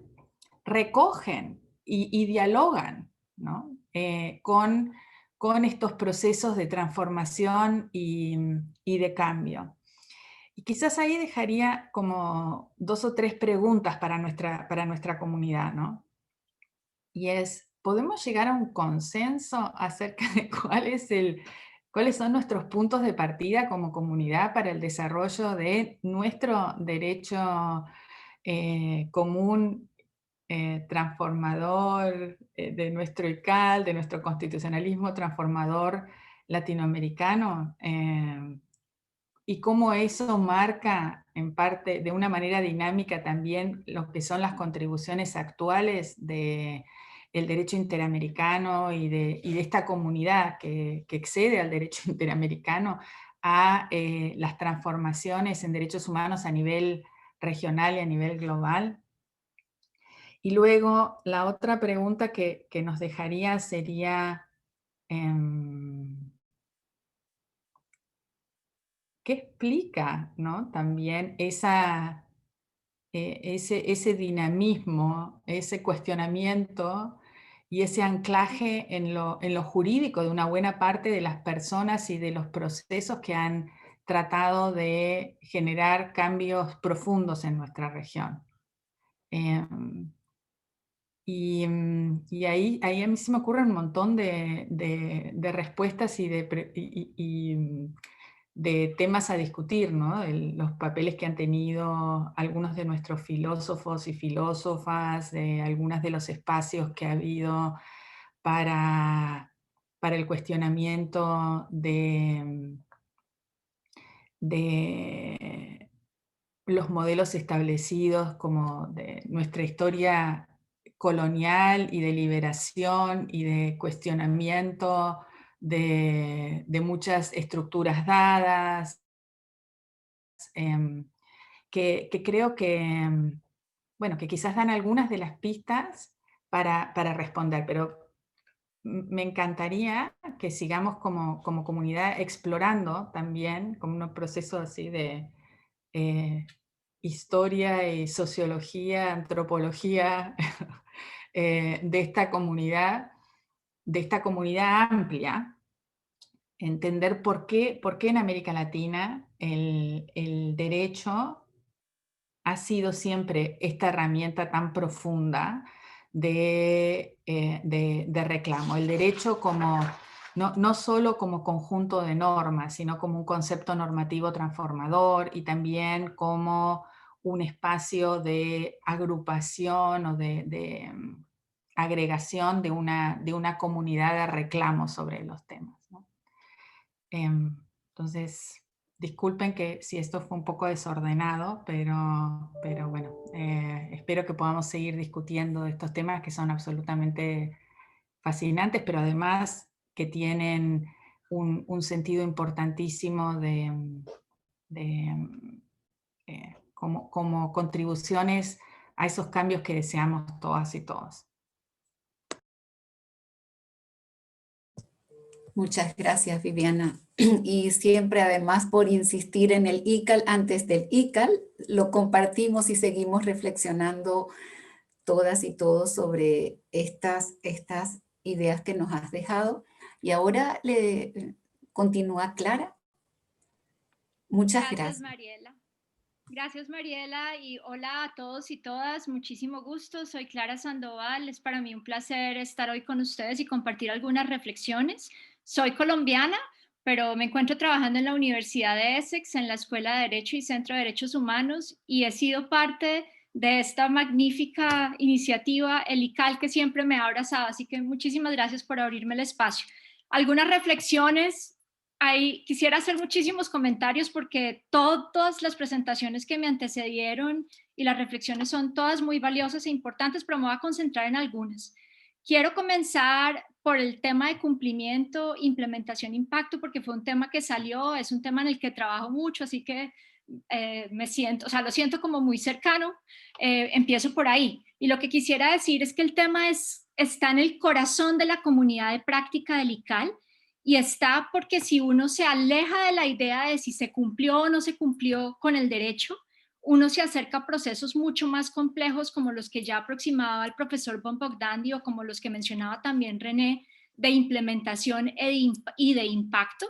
Speaker 4: recogen y dialogan, ¿no? con estos procesos de transformación y de cambio. Y quizás ahí dejaría como 2 o 3 preguntas para nuestra comunidad, ¿no? Y es, ¿podemos llegar a un consenso acerca de cuáles son nuestros puntos de partida como comunidad para el desarrollo de nuestro derecho común, transformador, de nuestro ICAL, de nuestro constitucionalismo transformador latinoamericano? Y cómo eso marca en parte, de una manera dinámica también, lo que son las contribuciones actuales del derecho interamericano y de esta comunidad que excede al derecho interamericano a las transformaciones en derechos humanos a nivel regional y a nivel global. Y luego la otra pregunta que nos dejaría sería, ¿qué explica, ¿no?, también ese dinamismo, ese cuestionamiento y ese anclaje en lo jurídico de una buena parte de las personas y de los procesos que han tratado de generar cambios profundos en nuestra región? Y ahí a mí se me ocurren un montón de respuestas y de temas a discutir, ¿no? Los papeles que han tenido algunos de nuestros filósofos y filósofas, algunos de los espacios que ha habido para el cuestionamiento de los modelos establecidos como de nuestra historia colonial y de liberación y de cuestionamiento de muchas estructuras dadas, que creo que, bueno, que quizás dan algunas de las pistas para responder, pero me encantaría que sigamos como comunidad explorando también, como un proceso así de historia y sociología, antropología de esta comunidad amplia, entender por qué en América Latina el derecho ha sido siempre esta herramienta tan profunda de reclamo. El derecho como, no solo como conjunto de normas, sino como un concepto normativo transformador y también como un espacio de agrupación o de agregación de una comunidad de reclamo sobre los temas, ¿no? Entonces, disculpen que si esto fue un poco desordenado, pero bueno, espero que podamos seguir discutiendo estos temas que son absolutamente fascinantes, pero además que tienen un sentido importantísimo como contribuciones a esos cambios que deseamos todas y todos.
Speaker 2: Muchas gracias, Viviana. Y siempre, además, por insistir en el ICAL antes del ICAL, lo compartimos y seguimos reflexionando todas y todos sobre estas ideas que nos has dejado. Y ahora continúa Clara. Muchas gracias.
Speaker 5: Mariela. Gracias, Mariela, y hola a todos y todas. Muchísimo gusto. Soy Clara Sandoval. Es para mí un placer estar hoy con ustedes y compartir algunas reflexiones. Soy colombiana, pero me encuentro trabajando en la Universidad de Essex, en la Escuela de Derecho y Centro de Derechos Humanos, y he sido parte de esta magnífica iniciativa, el ICAL, que siempre me ha abrazado. Así que muchísimas gracias por abrirme el espacio. Algunas reflexiones. Quisiera hacer muchísimos comentarios porque todas las presentaciones que me antecedieron y las reflexiones son todas muy valiosas e importantes, pero me voy a concentrar en algunas. Quiero comenzar por el tema de cumplimiento, implementación, impacto, porque fue un tema que salió, es un tema en el que trabajo mucho, así que lo siento como muy cercano. Empiezo por ahí. Y lo que quisiera decir es que el tema está en el corazón de la comunidad de práctica del ICAL, y está porque si uno se aleja de la idea de si se cumplió o no se cumplió con el derecho, uno se acerca a procesos mucho más complejos como los que ya aproximaba el profesor von Bogdandy o como los que mencionaba también René, de implementación y de impacto.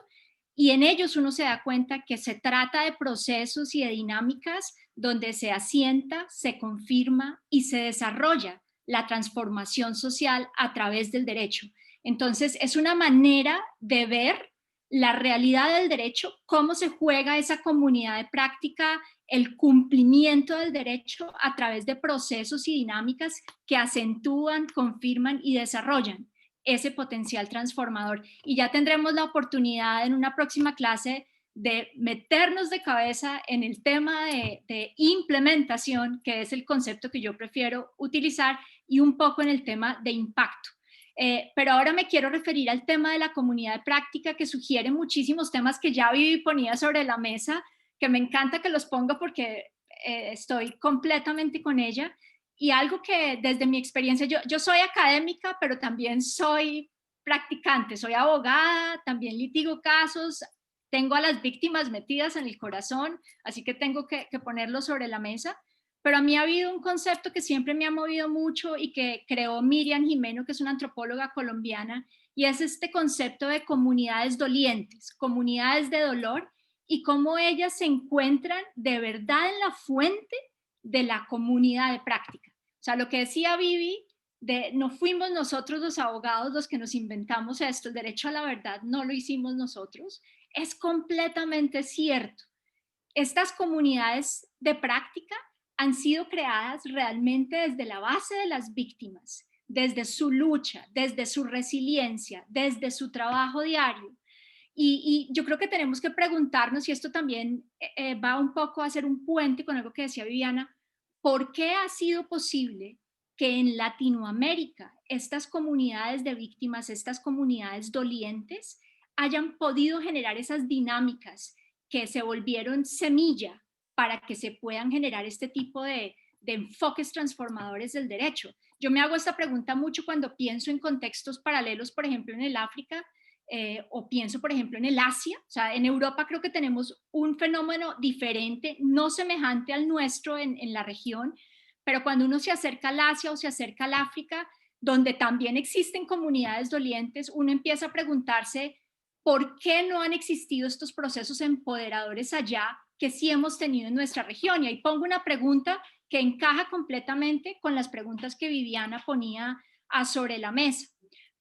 Speaker 5: Y en ellos uno se da cuenta que se trata de procesos y de dinámicas donde se asienta, se confirma y se desarrolla la transformación social a través del derecho. Entonces, es una manera de ver la realidad del derecho, cómo se juega esa comunidad de práctica, el cumplimiento del derecho a través de procesos y dinámicas que acentúan, confirman y desarrollan ese potencial transformador. Y ya tendremos la oportunidad en una próxima clase de meternos de cabeza en el tema de implementación, que es el concepto que yo prefiero utilizar, y un poco en el tema de impacto. Pero ahora me quiero referir al tema de la comunidad de práctica, que sugiere muchísimos temas que ya Vivi ponía sobre la mesa, que me encanta que los ponga porque estoy completamente con ella. Y algo que desde mi experiencia, yo soy académica, pero también soy practicante, soy abogada, también litigo casos, tengo a las víctimas metidas en el corazón, así que tengo que ponerlo sobre la mesa. Pero a mí ha habido un concepto que siempre me ha movido mucho y que creó Miriam Jimeno, que es una antropóloga colombiana, y es este concepto de comunidades dolientes, comunidades de dolor, y cómo ellas se encuentran de verdad en la fuente de la comunidad de práctica. O sea, lo que decía Vivi, no fuimos nosotros los abogados los que nos inventamos esto, el derecho a la verdad no lo hicimos nosotros, es completamente cierto. Estas comunidades de práctica han sido creadas realmente desde la base de las víctimas, desde su lucha, desde su resiliencia, desde su trabajo diario. Y yo creo que tenemos que preguntarnos, y esto también va un poco a hacer un puente con algo que decía Viviana, ¿por qué ha sido posible que en Latinoamérica estas comunidades de víctimas, estas comunidades dolientes, hayan podido generar esas dinámicas que se volvieron semilla para que se puedan generar este tipo de enfoques transformadores del derecho? Yo me hago esta pregunta mucho cuando pienso en contextos paralelos, por ejemplo, en el África, o pienso, por ejemplo, en el Asia. O sea, en Europa creo que tenemos un fenómeno diferente, no semejante al nuestro en la región, pero cuando uno se acerca al Asia o se acerca al África, donde también existen comunidades dolientes, uno empieza a preguntarse por qué no han existido estos procesos empoderadores allá que sí hemos tenido en nuestra región. Y ahí pongo una pregunta que encaja completamente con las preguntas que Viviana ponía sobre la mesa.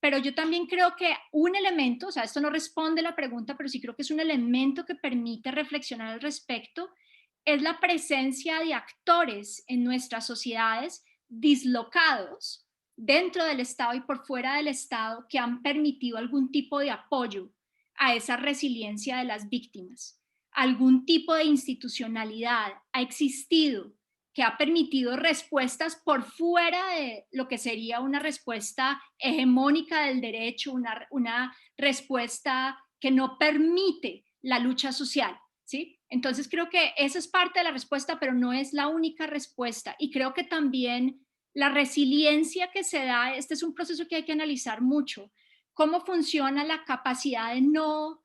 Speaker 5: Pero yo también creo que un elemento, o sea, esto no responde a la pregunta, pero sí creo que es un elemento que permite reflexionar al respecto, es la presencia de actores en nuestras sociedades dislocados dentro del Estado y por fuera del Estado que han permitido algún tipo de apoyo a esa resiliencia de las víctimas. Algún tipo de institucionalidad ha existido que ha permitido respuestas por fuera de lo que sería una respuesta hegemónica del derecho, una respuesta que no permite la lucha social, ¿sí? Entonces creo que esa es parte de la respuesta, pero no es la única respuesta. Y creo que también la resiliencia que se da, este es un proceso que hay que analizar mucho, cómo funciona la capacidad de no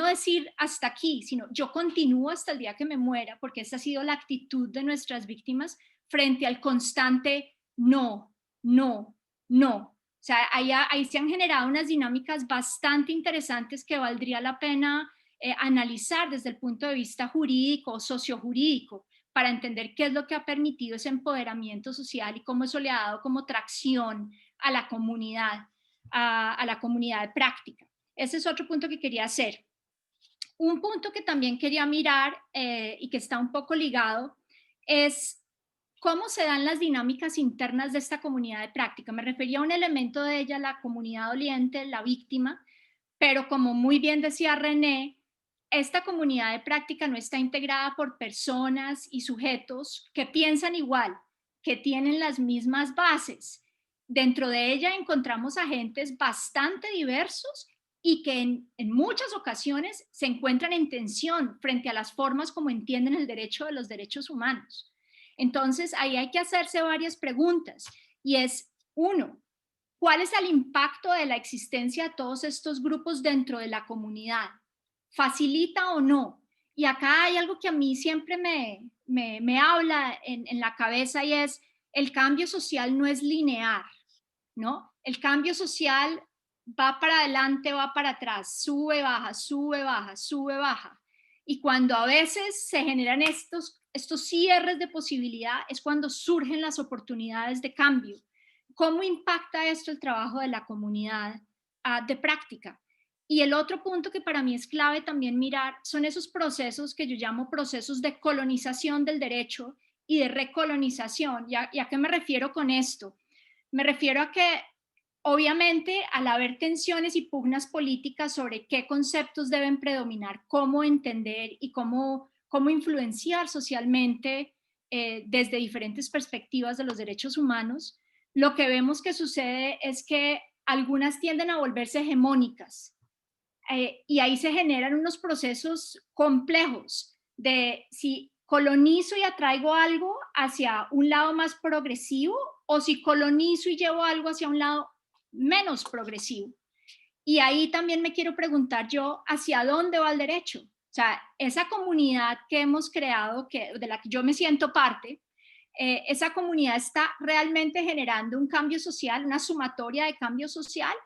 Speaker 5: decir hasta aquí, sino yo continúo hasta el día que me muera, porque esa ha sido la actitud de nuestras víctimas frente al constante no, no, no. O sea, ahí se han generado unas dinámicas bastante interesantes que valdría la pena analizar desde el punto de vista jurídico o sociojurídico para entender qué es lo que ha permitido ese empoderamiento social y cómo eso le ha dado como tracción a la comunidad, a la comunidad de práctica. Ese es otro punto que quería hacer. Un punto que también quería mirar y que está un poco ligado es cómo se dan las dinámicas internas de esta comunidad de práctica. Me refería a un elemento de ella, la comunidad doliente, la víctima, pero como muy bien decía René, esta comunidad de práctica no está integrada por personas y sujetos que piensan igual, que tienen las mismas bases. Dentro de ella encontramos agentes bastante diversos y que en muchas ocasiones se encuentran en tensión frente a las formas como entienden el derecho de los derechos humanos. Entonces, ahí hay que hacerse varias preguntas y es, uno, ¿cuál es el impacto de la existencia de todos estos grupos dentro de la comunidad? ¿Facilita o no? Y acá hay algo que a mí siempre me habla en la cabeza y es, el cambio social no es lineal, ¿no? El cambio social va para adelante, va para atrás, sube, baja, sube, baja, sube, baja. Y cuando a veces se generan estos cierres de posibilidad es cuando surgen las oportunidades de cambio. ¿Cómo impacta esto el trabajo de la comunidad de práctica? Y el otro punto que para mí es clave también mirar son esos procesos que yo llamo procesos de colonización del derecho y de recolonización. ¿Y a qué me refiero con esto? Me refiero a que obviamente al haber tensiones y pugnas políticas sobre qué conceptos deben predominar, cómo entender y cómo influenciar socialmente desde diferentes perspectivas de los derechos humanos, lo que vemos que sucede es que algunas tienden a volverse hegemónicas, y ahí se generan unos procesos complejos de si colonizo y atraigo algo hacia un lado más progresivo o si colonizo y llevo algo hacia un lado menos progresivo. Y ahí también me quiero preguntar yo, ¿hacia dónde va el derecho? O sea, esa comunidad que hemos creado, de la que yo me siento parte, esa comunidad está realmente generando un cambio social, una sumatoria de cambio social,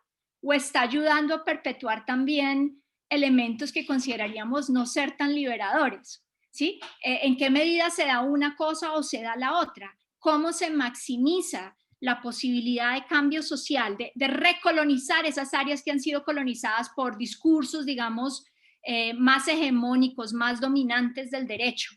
Speaker 5: o está ayudando a perpetuar también elementos que consideraríamos no ser tan liberadores, ¿sí? ¿En qué medida se da una cosa o se da la otra? ¿Cómo se maximiza la posibilidad de cambio social, de recolonizar esas áreas que han sido colonizadas por discursos, digamos, más hegemónicos, más dominantes del derecho?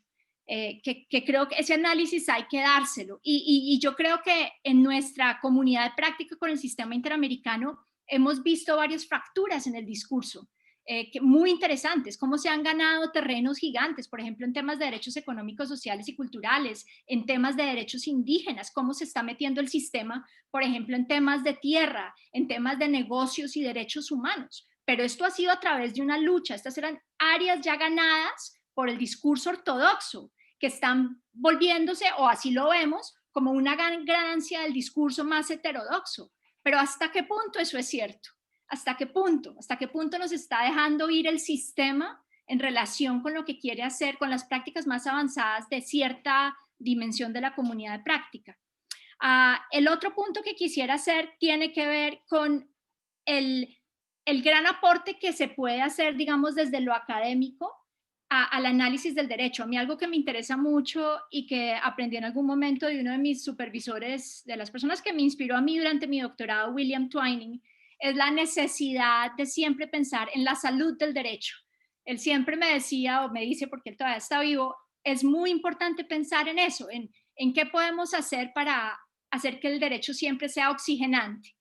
Speaker 5: Que creo que ese análisis hay que dárselo. Y yo creo que en nuestra comunidad de práctica con el sistema interamericano hemos visto varias fracturas en el discurso, muy interesantes, cómo se han ganado terrenos gigantes, por ejemplo, en temas de derechos económicos, sociales y culturales, en temas de derechos indígenas, cómo se está metiendo el sistema, por ejemplo, en temas de tierra, en temas de negocios y derechos humanos. Pero esto ha sido a través de una lucha, estas eran áreas ya ganadas por el discurso ortodoxo, que están volviéndose, o así lo vemos, como una ganancia del discurso más heterodoxo. Pero ¿hasta qué punto eso es cierto? ¿Hasta qué punto? ¿Hasta qué punto nos está dejando ir el sistema en relación con lo que quiere hacer, con las prácticas más avanzadas de cierta dimensión de la comunidad de práctica? El otro punto que quisiera hacer tiene que ver con el gran aporte que se puede hacer, digamos, desde lo académico al análisis del derecho. A mí algo que me interesa mucho y que aprendí en algún momento de uno de mis supervisores, de las personas que me inspiró a mí durante mi doctorado, William Twining, es la necesidad de siempre pensar en la salud del derecho. Él siempre me decía, o me dice porque él todavía está vivo, es muy importante pensar en eso, en qué podemos hacer para hacer que el derecho siempre sea oxigenante.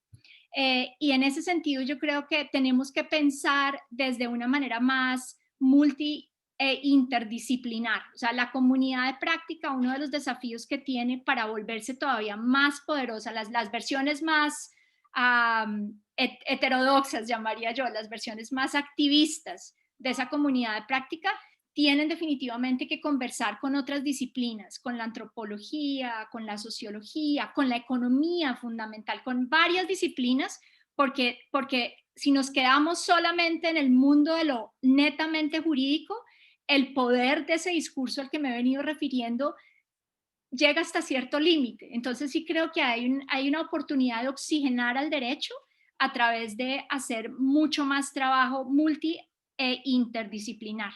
Speaker 5: Y en ese sentido yo creo que tenemos que pensar desde una manera más multi e interdisciplinar. O sea, la comunidad de práctica, uno de los desafíos que tiene para volverse todavía más poderosa, las versiones más heterodoxas, llamaría yo, las versiones más activistas de esa comunidad de práctica, tienen definitivamente que conversar con otras disciplinas, con la antropología, con la sociología, con la economía fundamental, con varias disciplinas, porque si nos quedamos solamente en el mundo de lo netamente jurídico, el poder de ese discurso al que me he venido refiriendo llega hasta cierto límite. Entonces sí creo que hay una oportunidad de oxigenar al derecho a través de hacer mucho más trabajo multi e interdisciplinar.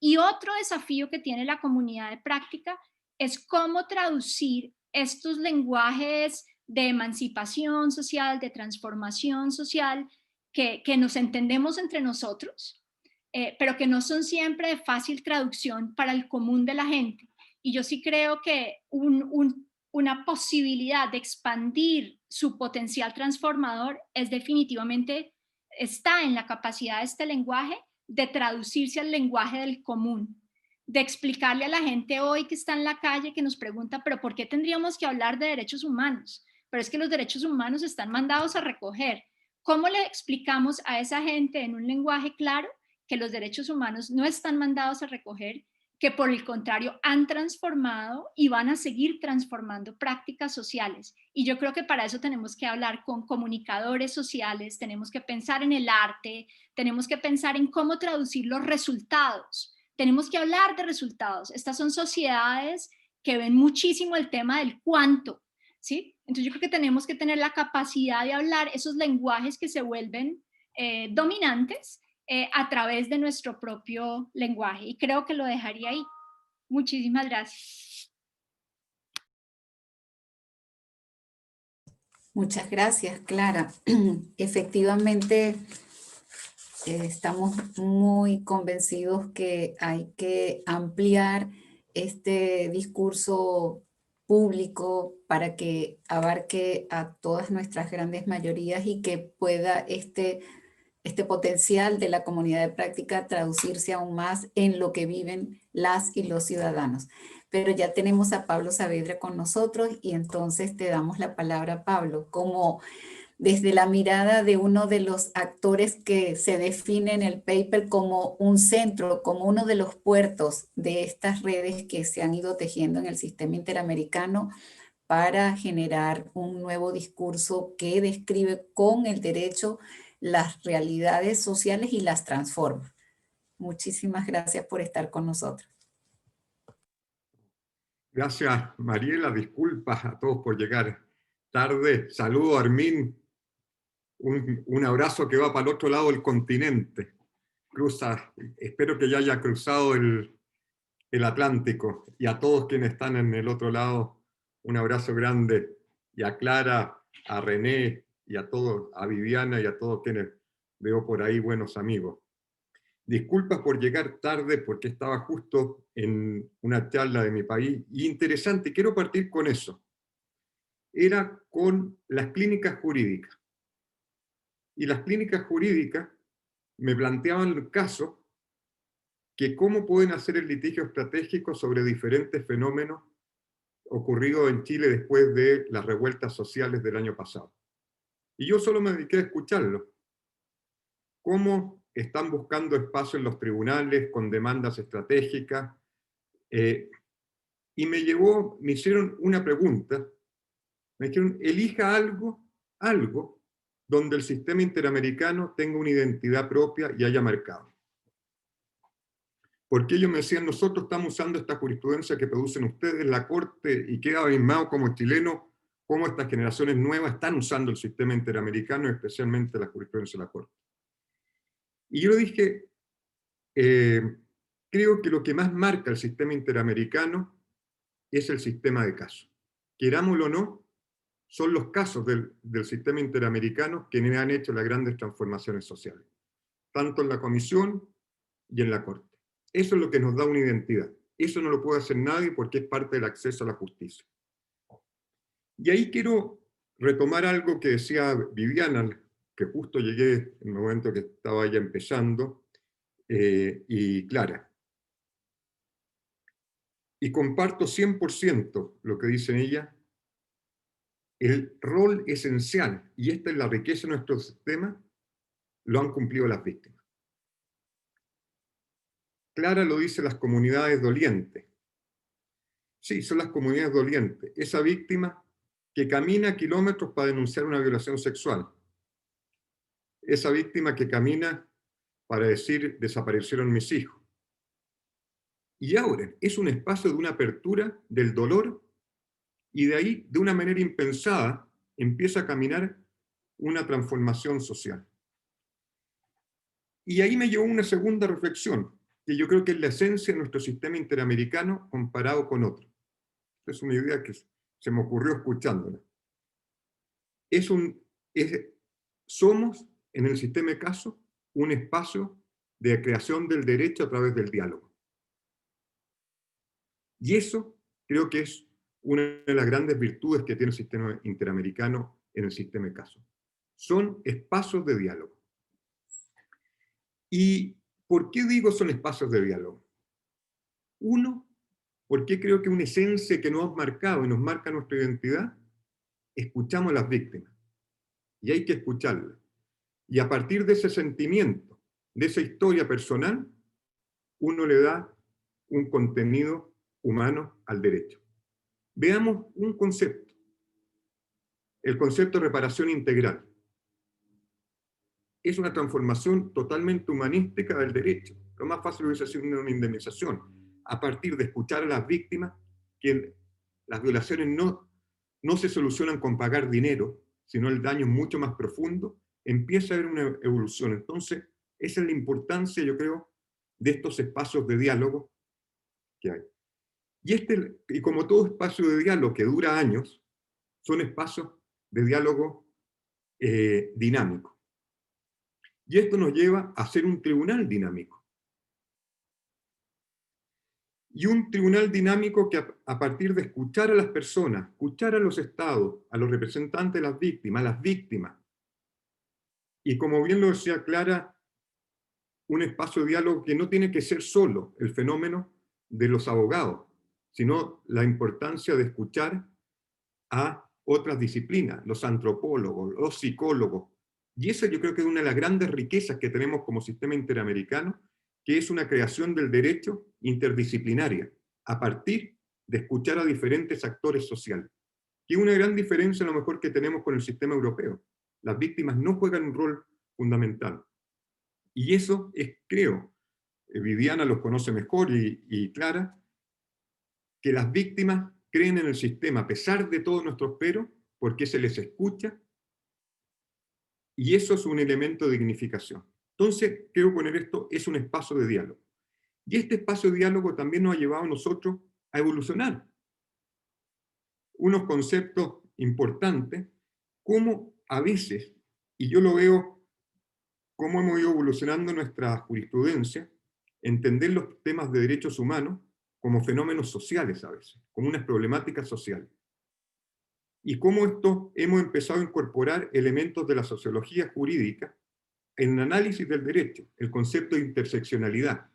Speaker 5: Y otro desafío que tiene la comunidad de práctica es cómo traducir estos lenguajes de emancipación social, de transformación social, que nos entendemos entre nosotros, pero que no son siempre de fácil traducción para el común de la gente. Y yo sí creo que una posibilidad de expandir su potencial transformador es definitivamente, está en la capacidad de este lenguaje de traducirse al lenguaje del común, de explicarle a la gente hoy que está en la calle, que nos pregunta, pero ¿por qué tendríamos que hablar de derechos humanos? Pero es que los derechos humanos están mandados a recoger. ¿Cómo le explicamos a esa gente en un lenguaje claro que los derechos humanos no están mandados a recoger, que por el contrario han transformado y van a seguir transformando prácticas sociales? Y yo creo que para eso tenemos que hablar con comunicadores sociales, tenemos que pensar en el arte, tenemos que pensar en cómo traducir los resultados, tenemos que hablar de resultados. Estas son sociedades que ven muchísimo el tema del cuánto, ¿sí? Entonces yo creo que tenemos que tener la capacidad de hablar esos lenguajes que se vuelven dominantes a través de nuestro propio lenguaje. Y creo que lo dejaría ahí. Muchísimas gracias.
Speaker 2: Muchas gracias, Clara. Efectivamente, estamos muy convencidos que hay que ampliar este discurso público para que abarque a todas nuestras grandes mayorías y que pueda este potencial de la comunidad de práctica traducirse aún más en lo que viven las y los ciudadanos. Pero ya tenemos a Pablo Saavedra con nosotros y entonces te damos la palabra, Pablo, como desde la mirada de uno de los actores que se define en el paper como un centro, como uno de los puertos de estas redes que se han ido tejiendo en el sistema interamericano para generar un nuevo discurso que describe con el derecho las realidades sociales y las transforma. Muchísimas gracias por estar con nosotros.
Speaker 6: Gracias, Mariela. Disculpas a todos por llegar tarde. Saludo a Armin. Un abrazo que va para el otro lado del continente. Espero que ya haya cruzado el Atlántico. Y a todos quienes están en el otro lado, un abrazo grande. Y a Clara, a René, y a todos, a Viviana y a todos quienes veo por ahí, buenos amigos. Disculpas por llegar tarde porque estaba justo en una charla de mi país. Y interesante, quiero partir con eso. Era con las clínicas jurídicas. Y las clínicas jurídicas me planteaban el caso que cómo pueden hacer el litigio estratégico sobre diferentes fenómenos ocurridos en Chile después de las revueltas sociales del año pasado. Y yo solo me dediqué a escucharlo. Cómo están buscando espacio en los tribunales con demandas estratégicas. Y me hicieron una pregunta. Me dijeron, elija algo donde el sistema interamericano tenga una identidad propia y haya mercado. Porque ellos me decían, nosotros estamos usando esta jurisprudencia que producen ustedes en la Corte y queda abismado como chileno cómo estas generaciones nuevas están usando el sistema interamericano, especialmente la jurisprudencia de la Corte. Y yo dije, creo que lo que más marca el sistema interamericano es el sistema de casos. Querámoslo o no, son los casos del sistema interamericano que han hecho las grandes transformaciones sociales, tanto en la Comisión y en la Corte. Eso es lo que nos da una identidad. Eso no lo puede hacer nadie porque es parte del acceso a la justicia. Y ahí quiero retomar algo que decía Viviana, que justo llegué en el momento que estaba ya empezando, y Clara. Y comparto 100% lo que dicen ellas. El rol esencial, y esta es la riqueza de nuestro sistema, lo han cumplido las víctimas. Clara lo dice, las comunidades dolientes. Sí, son las comunidades dolientes. Esa víctima que camina kilómetros para denunciar una violación sexual. Esa víctima que camina para decir, desaparecieron mis hijos. Y ahora es un espacio de una apertura del dolor. Y de ahí, de una manera impensada, empieza a caminar una transformación social. Y ahí me llevó una segunda reflexión, que yo creo que es la esencia de nuestro sistema interamericano comparado con otros. Es una idea que se me ocurrió escuchándola. Somos, en el sistema de casos, un espacio de creación del derecho a través del diálogo. Y eso creo que es una de las grandes virtudes que tiene el sistema interamericano en el sistema de casos. Son espacios de diálogo. ¿Y por qué digo son espacios de diálogo? Uno, porque creo que una esencia que nos ha marcado y nos marca nuestra identidad, escuchamos a las víctimas. Y hay que escucharlas. Y a partir de ese sentimiento, de esa historia personal, uno le da un contenido humano al derecho. Veamos un concepto. El concepto de reparación integral. Es una transformación totalmente humanística del derecho. Lo más fácil hubiese sido una indemnización. A partir de escuchar a las víctimas, que las violaciones no se solucionan con pagar dinero, sino el daño es mucho más profundo, empieza a haber una evolución. Entonces, esa es la importancia, yo creo, de estos espacios de diálogo que hay. Y como todo espacio de diálogo que dura años, son espacios de diálogo dinámico. Y esto nos lleva a ser un tribunal dinámico. Y un tribunal dinámico que a partir de escuchar a las personas, escuchar a los estados, a los representantes de las víctimas, a las víctimas, y como bien lo decía Clara, un espacio de diálogo que no tiene que ser solo el fenómeno, de los abogados, sino la importancia de escuchar a otras disciplinas, los antropólogos, los psicólogos. Y esa yo creo que es una de las grandes riquezas que tenemos como sistema interamericano, que es una creación del derecho interdisciplinaria, a partir de escuchar a diferentes actores sociales. Que es una gran diferencia a lo mejor que tenemos con el sistema europeo. Las víctimas no juegan un rol fundamental. Y eso es, creo, Viviana los conoce mejor y Clara, que las víctimas creen en el sistema a pesar de todos nuestros peros, porque se les escucha, y eso es un elemento de dignificación. Entonces, quiero poner esto, es un espacio de diálogo. Y este espacio de diálogo también nos ha llevado a nosotros a evolucionar. Unos conceptos importantes, como a veces, y yo lo veo cómo hemos ido evolucionando nuestra jurisprudencia, entender los temas de derechos humanos como fenómenos sociales a veces, como unas problemáticas sociales. Y cómo esto hemos empezado a incorporar elementos de la sociología jurídica en el análisis del derecho, el concepto de interseccionalidad.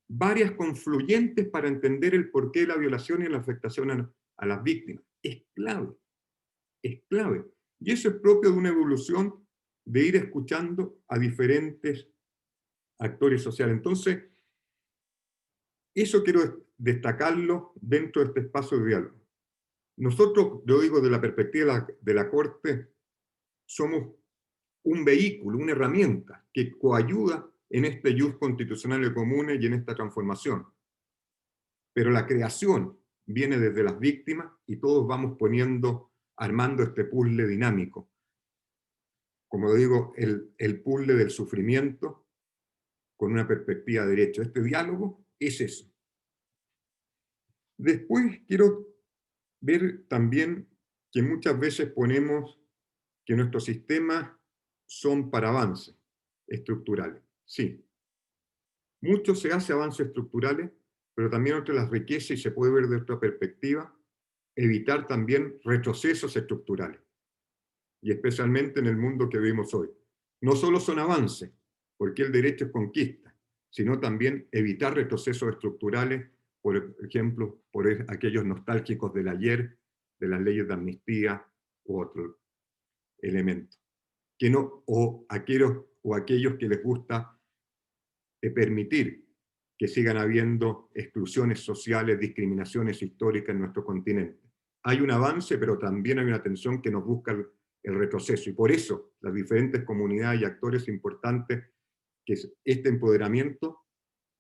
Speaker 6: Varias confluyentes para entender el porqué de la violación y la afectación a las víctimas. Es clave, es clave. Y eso es propio de una evolución de ir escuchando a diferentes actores sociales. Entonces, eso quiero destacarlo dentro de este espacio de diálogo. Nosotros, yo digo de la perspectiva de la Corte, somos un vehículo, una herramienta que coayuda en este ius constitucional común y en esta transformación. Pero la creación viene desde las víctimas y todos vamos armando este puzzle dinámico. Como digo, el puzzle del sufrimiento con una perspectiva de derecho. Este diálogo es eso. Después quiero ver también que muchas veces ponemos que nuestros sistemas son para avances estructurales. Sí. Mucho se hace avances estructurales, pero también otra las riquezas, y se puede ver de otra perspectiva, evitar también retrocesos estructurales. Y especialmente en el mundo que vivimos hoy. No solo son avances, porque el derecho es conquista, sino también evitar retrocesos estructurales, por ejemplo, por aquellos nostálgicos del ayer, de las leyes de amnistía u otros elementos. O aquellos que les gusta permitir que sigan habiendo exclusiones sociales, discriminaciones históricas en nuestro continente. Hay un avance, pero también hay una tensión que nos busca el retroceso, y por eso las diferentes comunidades y actores importantes, que es este empoderamiento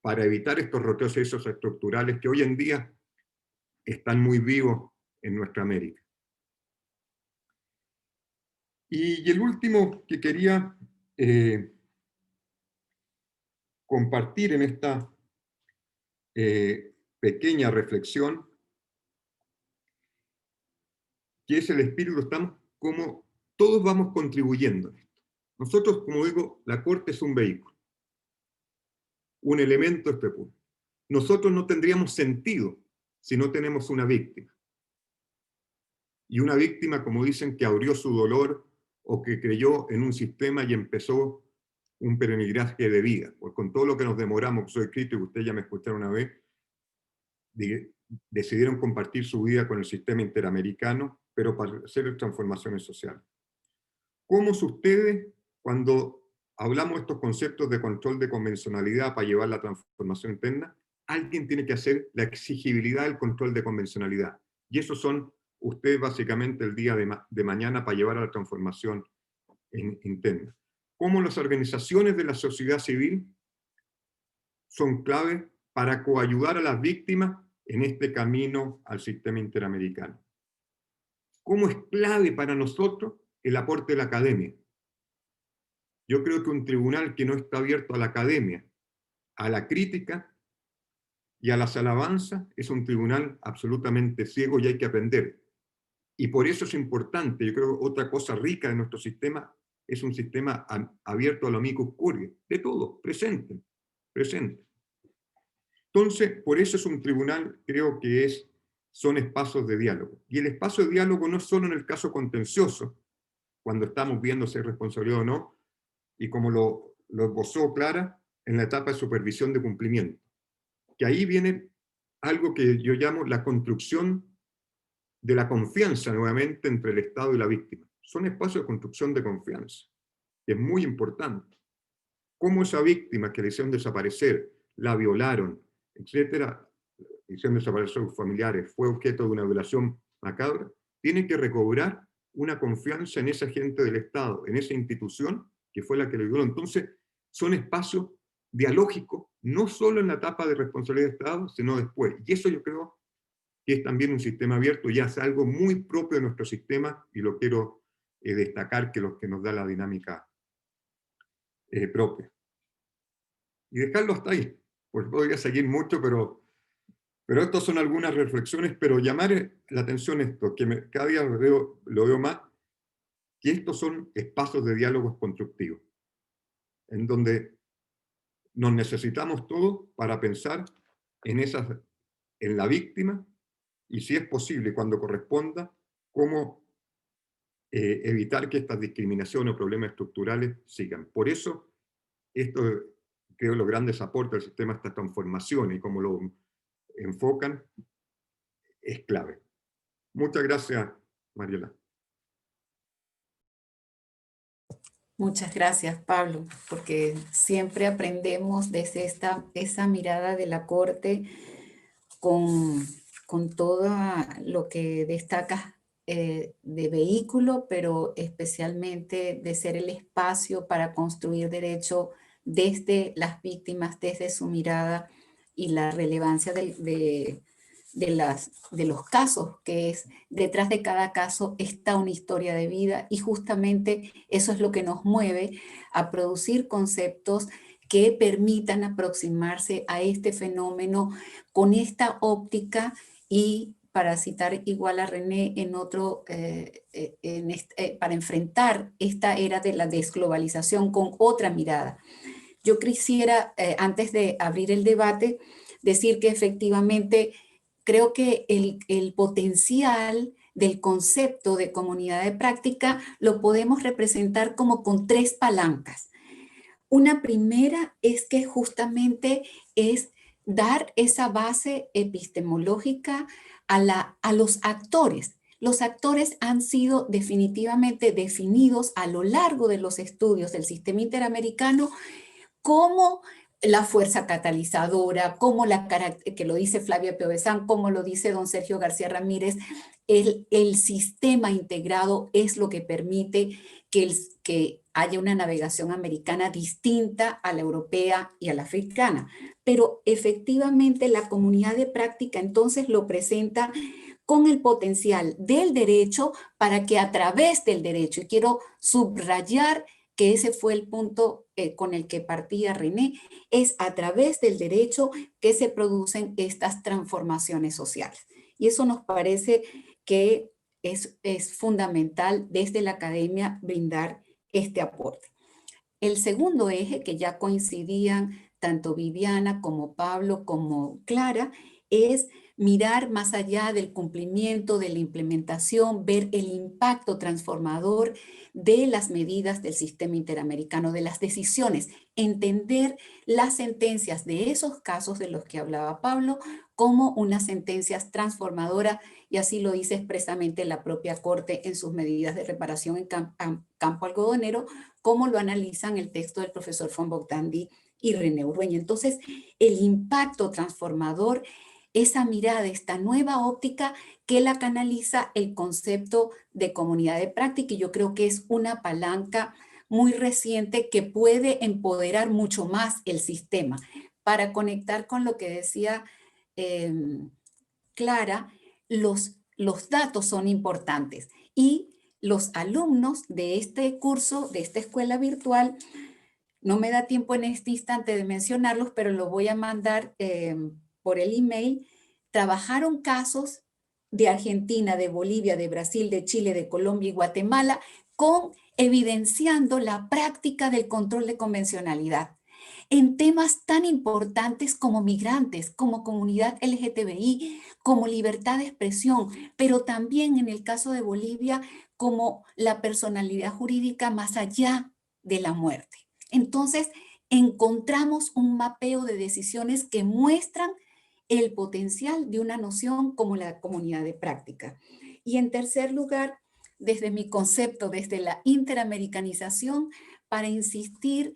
Speaker 6: para evitar estos retrocesos estructurales que hoy en día están muy vivos en nuestra América. Y el último que quería compartir en esta pequeña reflexión, que es el espíritu, estamos como todos vamos contribuyendo en esto. Nosotros, como digo, la Corte es un vehículo, un elemento este punto. Nosotros no tendríamos sentido si no tenemos una víctima. Y una víctima, como dicen, que abrió su dolor o que creyó en un sistema y empezó un peregrinaje de vida. Pues con todo lo que nos demoramos, soy crítico, ustedes ya me escucharon una vez, decidieron compartir su vida con el sistema interamericano, pero para hacer transformaciones sociales. ¿Cómo ustedes, cuando hablamos de estos conceptos de control de convencionalidad para llevar la transformación interna, alguien tiene que hacer la exigibilidad del control de convencionalidad? Y esos son ustedes básicamente el día de mañana para llevar a la transformación interna. ¿Cómo las organizaciones de la sociedad civil son clave para coayudar a las víctimas en este camino al sistema interamericano? ¿Cómo es clave para nosotros el aporte de la academia? Yo creo que un tribunal que no está abierto a la academia, a la crítica y a las alabanzas, es un tribunal absolutamente ciego, y hay que aprender. Y por eso es importante, yo creo que otra cosa rica de nuestro sistema es un sistema abierto a lo amicus curiae, de todo, presente. Entonces, por eso es un tribunal, creo que son espacios de diálogo. Y el espacio de diálogo no es solo en el caso contencioso, cuando estamos viendo si hay responsabilidad o no, y como lo esbozó Clara, en la etapa de supervisión de cumplimiento. que ahí viene algo que yo llamo la construcción de la confianza nuevamente entre el Estado y la víctima. Son espacios de construcción de confianza, que es muy importante. Cómo esa víctima que le hicieron desaparecer, la violaron, etcétera, le hicieron desaparecer a sus familiares, fue objeto de una violación macabra, tiene que recobrar una confianza en esa gente del Estado, en esa institución que fue la que le violó. Entonces, son espacios dialógicos, no solo en la etapa de responsabilidad de Estado, sino después. Y eso yo creo que es también un sistema abierto y hace algo muy propio de nuestro sistema, y lo quiero destacar, que lo que nos da la dinámica propia. Y dejarlo hasta ahí, pues podría seguir mucho, pero estas son algunas reflexiones, pero llamar la atención esto, que cada día lo veo más, que estos son espacios de diálogos constructivos, en donde nos necesitamos todos para pensar en la víctima, y si es posible, cuando corresponda, cómo evitar que estas discriminaciones o problemas estructurales sigan. Por eso, esto creo los grandes aportes del sistema, esta transformación y cómo lo enfocan, es clave. Muchas gracias, Mariela.
Speaker 2: Muchas gracias, Pablo, porque siempre aprendemos desde esa mirada de la Corte con todo lo que destacas de vehículo, pero especialmente de ser el espacio para construir derecho desde las víctimas, desde su mirada, y la relevancia de los casos, que es detrás de cada caso está una historia de vida, y justamente eso es lo que nos mueve a producir conceptos que permitan aproximarse a este fenómeno con esta óptica, y para citar igual a René en otro, para enfrentar esta era de la desglobalización con otra mirada. Yo quisiera, antes de abrir el debate, decir que efectivamente creo que el potencial del concepto de comunidad de práctica lo podemos representar como con 3 palancas. Una primera es que justamente es dar esa base epistemológica a los actores. Los actores han sido definitivamente definidos a lo largo de los estudios del sistema interamericano como la fuerza catalizadora, como que lo dice Flavia Piovesan, como lo dice don Sergio García Ramírez, el sistema integrado es lo que permite que haya una navegación americana distinta a la europea y a la africana. Pero efectivamente la comunidad de práctica entonces lo presenta con el potencial del derecho para que a través del derecho, y quiero subrayar que ese fue el punto con el que partía René, es a través del derecho que se producen estas transformaciones sociales. Y eso nos parece que es fundamental desde la academia brindar este aporte. El segundo eje, que ya coincidían tanto Viviana como Pablo como Clara, es mirar más allá del cumplimiento, de la implementación, ver el impacto transformador de las medidas del sistema interamericano, de las decisiones, entender las sentencias de esos casos de los que hablaba Pablo como unas sentencias transformadoras, y así lo dice expresamente la propia Corte en sus medidas de reparación en campo algodonero, como lo analizan el texto del profesor von Bogdandi y René Urrueña. Entonces, el impacto transformador, esa mirada, esta nueva óptica que la canaliza el concepto de comunidad de práctica, y yo creo que es una palanca muy reciente que puede empoderar mucho más el sistema. Para conectar con lo que decía Clara, los datos son importantes, y los alumnos de este curso, de esta escuela virtual, no me da tiempo en este instante de mencionarlos, pero lo voy a mandar por el email. Trabajaron casos de Argentina, de Bolivia, de Brasil, de Chile, de Colombia y Guatemala, evidenciando la práctica del control de convencionalidad en temas tan importantes como migrantes, como comunidad LGTBI, como libertad de expresión, pero también en el caso de Bolivia como la personalidad jurídica más allá de la muerte. Entonces, encontramos un mapeo de decisiones que muestran el potencial de una noción como la comunidad de práctica. Y en tercer lugar, desde mi concepto, desde la interamericanización, para insistir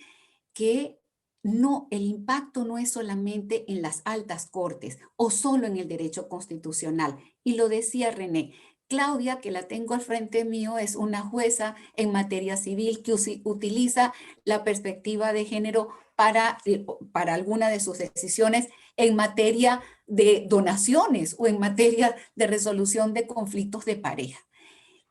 Speaker 2: que no, el impacto no es solamente en las altas cortes o solo en el derecho constitucional. Y lo decía René, Claudia, que la tengo al frente mío, es una jueza en materia civil que utiliza la perspectiva de género para alguna de sus decisiones en materia de donaciones o en materia de resolución de conflictos de pareja.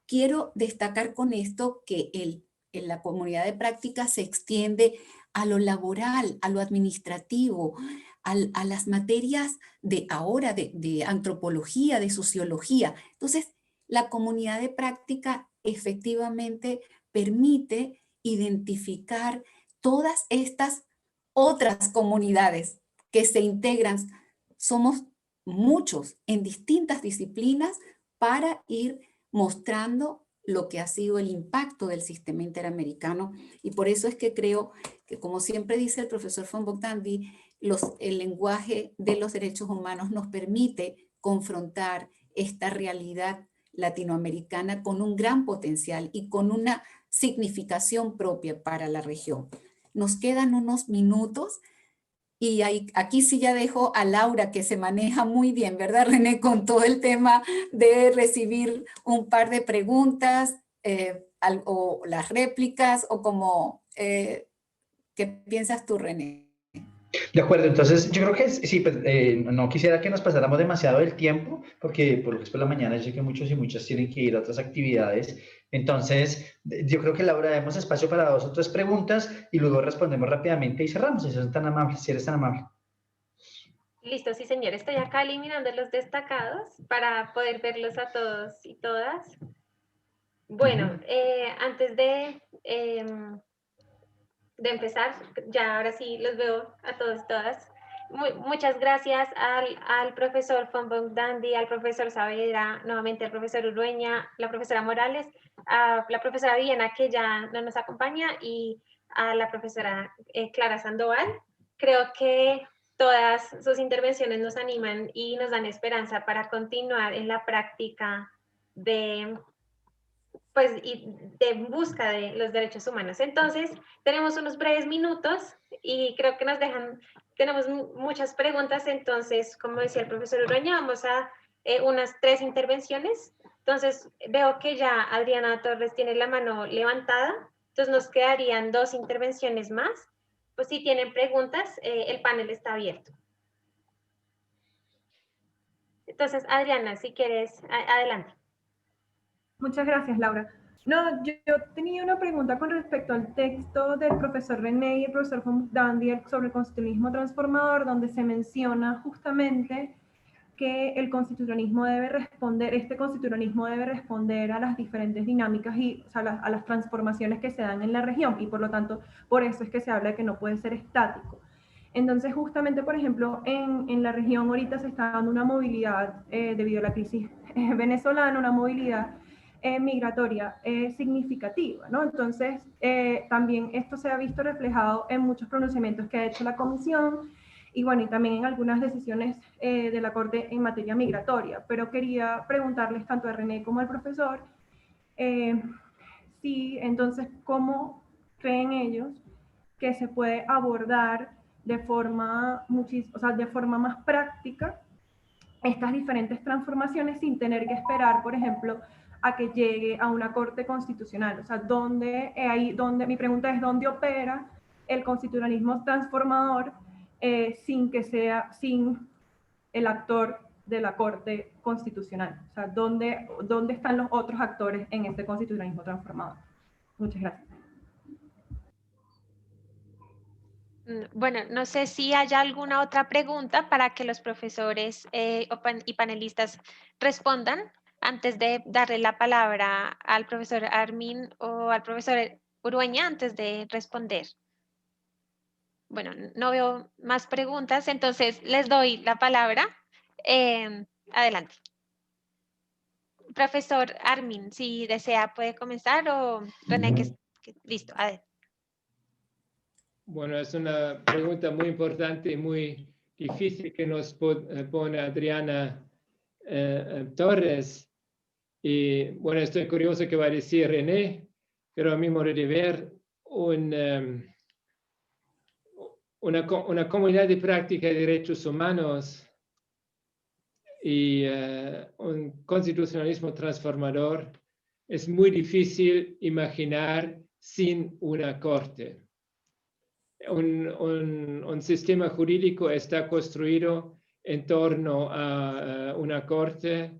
Speaker 2: Quiero destacar con esto que en la comunidad de práctica se extiende a lo laboral, a lo administrativo, a las materias de ahora de antropología, de sociología. Entonces, la comunidad de práctica efectivamente permite identificar todas estas otras comunidades que se integran. Somos muchos en distintas disciplinas para ir mostrando lo que ha sido el impacto del sistema interamericano, y por eso es que creo que, como siempre dice el profesor von Bogdandy, el lenguaje de los derechos humanos nos permite confrontar esta realidad latinoamericana con un gran potencial y con una significación propia para la región. Nos quedan unos minutos. Y aquí sí ya dejo a Laura, que se maneja muy bien, ¿verdad, René? Con todo el tema de recibir un par de preguntas o las réplicas, o como, ¿qué piensas tú, René?
Speaker 1: De acuerdo, entonces yo creo que sí, pues, no quisiera que nos pasáramos demasiado del tiempo, porque por lo que es por la mañana yo sé que muchos y muchas tienen que ir a otras actividades. Entonces, yo creo que Laura, demos espacio para 2 o 3 preguntas y luego respondemos rápidamente y cerramos, si eres tan amable, si eres tan amable.
Speaker 7: Listo, sí señor, estoy acá eliminando los destacados para poder verlos a todos y todas. Bueno, antes de empezar, ya ahora sí los veo a todos y todas. Muchas gracias al profesor von Bogdandy, al profesor Saavedra, nuevamente al profesor Urueña, la profesora Morales, a la profesora Viviana, que ya no nos acompaña, y a la profesora Clara Sandoval. Creo que todas sus intervenciones nos animan y nos dan esperanza para continuar en la práctica de busca de los derechos humanos. Entonces, tenemos unos breves minutos y creo que tenemos muchas preguntas. Entonces, como decía el profesor Urueña, vamos a unas 3 intervenciones. Entonces, veo que ya Adriana Torres tiene la mano levantada. Entonces, nos quedarían 2 intervenciones más. Pues si tienen preguntas, el panel está abierto. Entonces, Adriana, si quieres, adelante.
Speaker 8: Muchas gracias, Laura. No, yo tenía una pregunta con respecto al texto del profesor René y el profesor von Bogdandy sobre el constitucionalismo transformador, donde se menciona justamente que el constitucionalismo debe responder a las diferentes dinámicas y a las transformaciones que se dan en la región, y por lo tanto, por eso es que se habla de que no puede ser estático. Entonces, justamente, por ejemplo, en la región ahorita se está dando una movilidad, debido a la crisis venezolana, una movilidad migratoria significativa, ¿no? Entonces, también esto se ha visto reflejado en muchos pronunciamientos que ha hecho la Comisión, y bueno, y también en algunas decisiones de la Corte en materia migratoria. Pero quería preguntarles tanto a René como al profesor, entonces, ¿cómo creen ellos que se puede abordar de forma más práctica estas diferentes transformaciones sin tener que esperar, por ejemplo, a que llegue a una Corte Constitucional? O sea, mi pregunta es, ¿dónde opera el constitucionalismo transformador sin el actor de la Corte Constitucional? O sea, ¿dónde están los otros actores en este constitucionalismo transformador? Muchas gracias.
Speaker 7: Bueno, no sé si hay alguna otra pregunta para que los profesores y panelistas respondan antes de darle la palabra al profesor Armin o al profesor Urueña antes de responder. Bueno, no veo más preguntas, entonces les doy la palabra. Adelante. Profesor Armin, si desea puede comenzar, o René, listo, adelante.
Speaker 3: Bueno, es una pregunta muy importante y muy difícil que nos pone Adriana Torres. Y bueno, estoy curioso qué va a decir René, pero a mi modo de ver, una comunidad de práctica de derechos humanos y un constitucionalismo transformador es muy difícil imaginar sin una corte. Un sistema jurídico está construido en torno a una corte,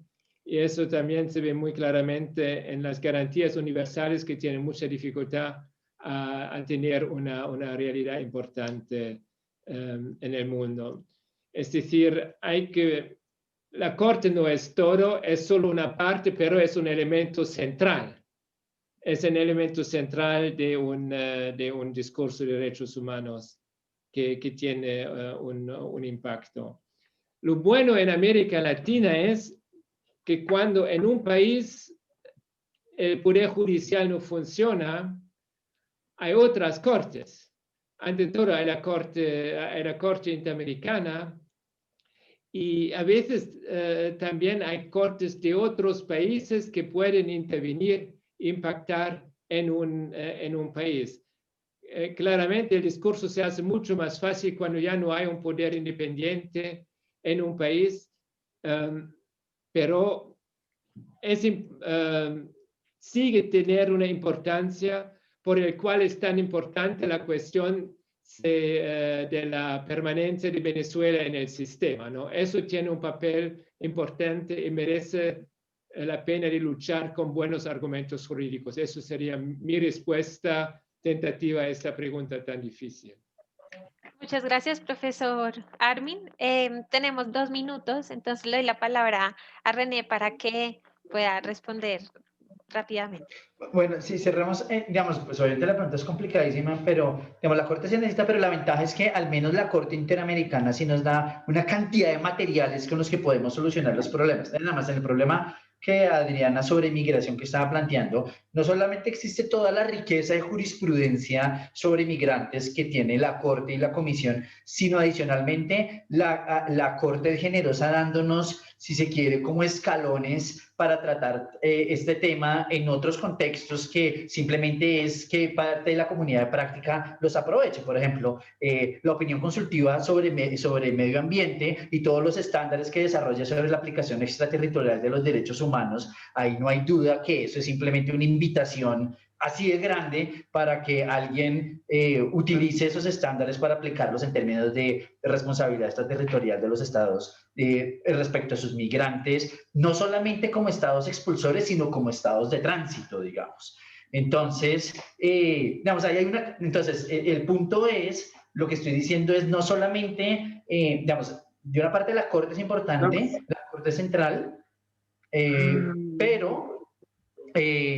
Speaker 3: y eso también se ve muy claramente en las garantías universales, que tienen mucha dificultad a tener una realidad importante en el mundo. Es decir, la corte no es todo, es solo una parte, pero es un elemento central. Es un elemento central de un discurso de derechos humanos que tiene un impacto. Lo bueno en América Latina es que cuando en un país el poder judicial no funciona, hay otras cortes. Ante todo hay la corte interamericana, y a veces también hay cortes de otros países que pueden intervenir, impactar en un país. Claramente el discurso se hace mucho más fácil cuando ya no hay un poder independiente en un país, pero sigue tener una importancia, por el cual es tan importante la cuestión de la permanencia de Venezuela en el sistema, ¿no? Eso tiene un papel importante y merece la pena de luchar con buenos argumentos jurídicos. Eso sería mi respuesta tentativa a esta pregunta tan difícil.
Speaker 7: Muchas gracias, profesor Armin. Tenemos 2 minutos, entonces le doy la palabra a René para que pueda responder rápidamente.
Speaker 1: Bueno, si cerramos, digamos, pues obviamente la pregunta es complicadísima, pero digamos, la Corte se necesita, pero la ventaja es que al menos la Corte Interamericana sí nos da una cantidad de materiales con los que podemos solucionar los problemas. Nada más en el problema que Adriana sobre migración que estaba planteando, no solamente existe toda la riqueza de jurisprudencia sobre migrantes que tiene la Corte y la Comisión, sino adicionalmente la Corte es generosa dándonos, si se quiere, como escalones para tratar este tema en otros contextos, que simplemente es que parte de la comunidad de práctica los aproveche. Por ejemplo, la opinión consultiva sobre medio ambiente y todos los estándares que desarrolla sobre la aplicación extraterritorial de los derechos humanos. Ahí no hay duda que eso es simplemente una invitación así de grande para que alguien utilice esos estándares para aplicarlos en términos de responsabilidad extraterritorial de los estados respecto a sus migrantes, no solamente como estados expulsores, sino como estados de tránsito, digamos. Entonces, digamos, ahí hay entonces, el punto es, lo que estoy diciendo es no solamente, digamos, de una parte la Corte es importante, la Corte Central, pero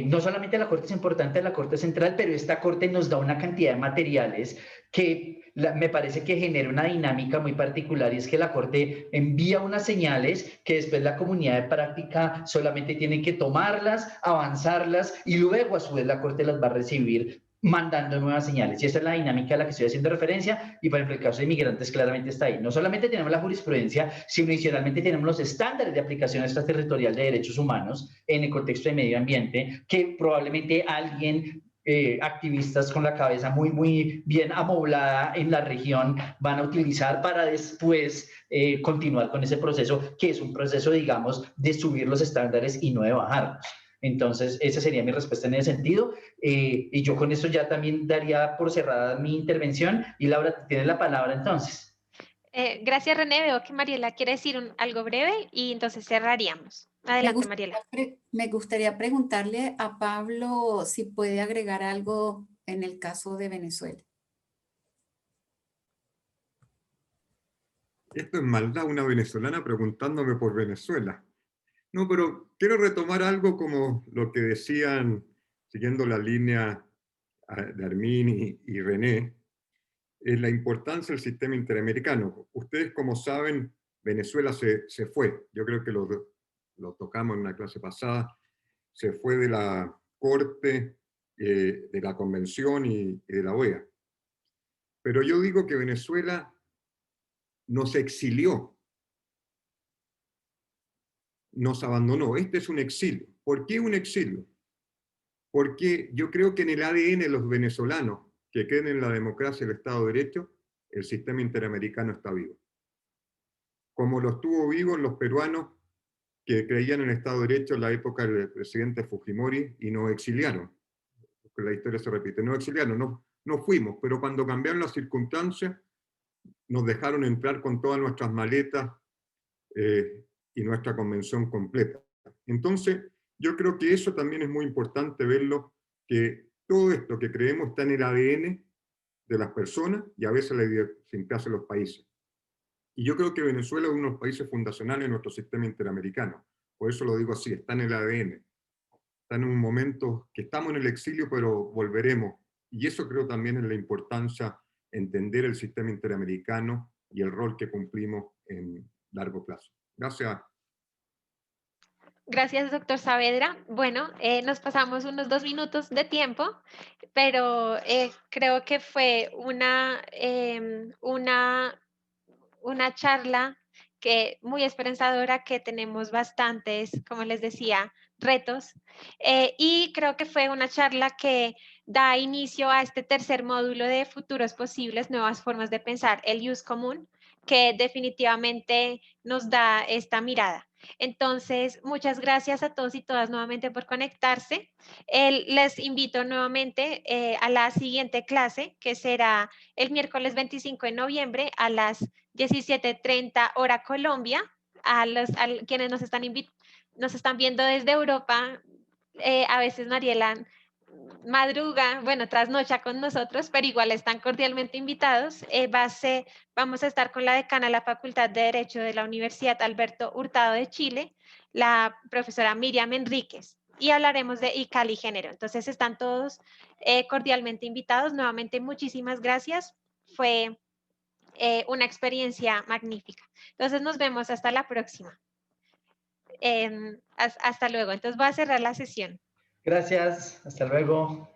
Speaker 1: no solamente la Corte es importante, la Corte Central, pero esta Corte nos da una cantidad de materiales que me parece que genera una dinámica muy particular, y es que la Corte envía unas señales que después la comunidad de práctica solamente tiene que tomarlas, avanzarlas, y luego a su vez la Corte las va a recibir mandando nuevas señales. Y esa es la dinámica a la que estoy haciendo referencia, y por ejemplo el caso de migrantes claramente está ahí. No solamente tenemos la jurisprudencia, sino adicionalmente tenemos los estándares de aplicación extraterritorial de derechos humanos en el contexto de medio ambiente, que probablemente alguien, activistas con la cabeza muy bien amoblada en la región, van a utilizar para después continuar con ese proceso, que es un proceso, digamos, de subir los estándares y no de bajarlos. Entonces, esa sería mi respuesta en ese sentido. Y yo con eso ya también daría por cerrada mi intervención. Y Laura, tienes la palabra entonces.
Speaker 7: Gracias, René. Veo que Mariela quiere decir algo breve y entonces cerraríamos. Adelante, Mariela.
Speaker 2: Me gustaría preguntarle a Pablo si puede agregar algo en el caso de Venezuela.
Speaker 6: Esto es maldad, una venezolana preguntándome por Venezuela. No, pero quiero retomar algo como lo que decían, siguiendo la línea de Armin y René, es la importancia del sistema interamericano. Ustedes, como saben, Venezuela se fue. Yo creo que lo tocamos en una clase pasada. Se fue de la Corte, de la Convención y de la OEA. Pero yo digo que Venezuela nos exilió, nos abandonó. Este es un exilio. ¿Por qué un exilio? Porque yo creo que en el ADN de los venezolanos que creen en la democracia y el Estado de Derecho, el sistema interamericano está vivo. Como lo estuvo vivo los peruanos que creían en el Estado de Derecho en la época del presidente Fujimori y nos exiliaron. Porque la historia se repite, nos exiliaron, no fuimos, pero cuando cambiaron las circunstancias, nos dejaron entrar con todas nuestras maletas y nuestra convención completa. Entonces, yo creo que eso también es muy importante verlo, que todo esto que creemos está en el ADN de las personas y a veces la idiosincrasia de los países. Y yo creo que Venezuela es uno de los países fundacionales de nuestro sistema interamericano. Por eso lo digo así, está en el ADN. Está en un momento que estamos en el exilio, pero volveremos. Y eso creo también es la importancia de entender el sistema interamericano y el rol que cumplimos en largo plazo. Gracias.
Speaker 7: Gracias, doctor Saavedra. Bueno, nos pasamos unos 2 minutos de tiempo, pero creo que fue una charla muy esperanzadora, que tenemos bastantes, como les decía, retos. Y creo que fue una charla que da inicio a este tercer módulo de futuros posibles, nuevas formas de pensar el use común, que definitivamente nos da esta mirada. Entonces, muchas gracias a todos y todas nuevamente por conectarse. Les invito nuevamente a la siguiente clase, que será el miércoles 25 de noviembre a las 17:30 hora Colombia. A quienes nos están viendo desde Europa, a veces Mariela madruga, bueno, trasnocha con nosotros, pero igual están cordialmente invitados. Vamos a estar con la decana de la Facultad de Derecho de la Universidad Alberto Hurtado de Chile, la profesora Miriam Enríquez, y hablaremos de ICAL y género. Entonces están todos cordialmente invitados. Nuevamente, muchísimas gracias. Fue una experiencia magnífica. Entonces nos vemos hasta la próxima. Hasta luego. Entonces voy a cerrar la sesión.
Speaker 1: Gracias, hasta luego.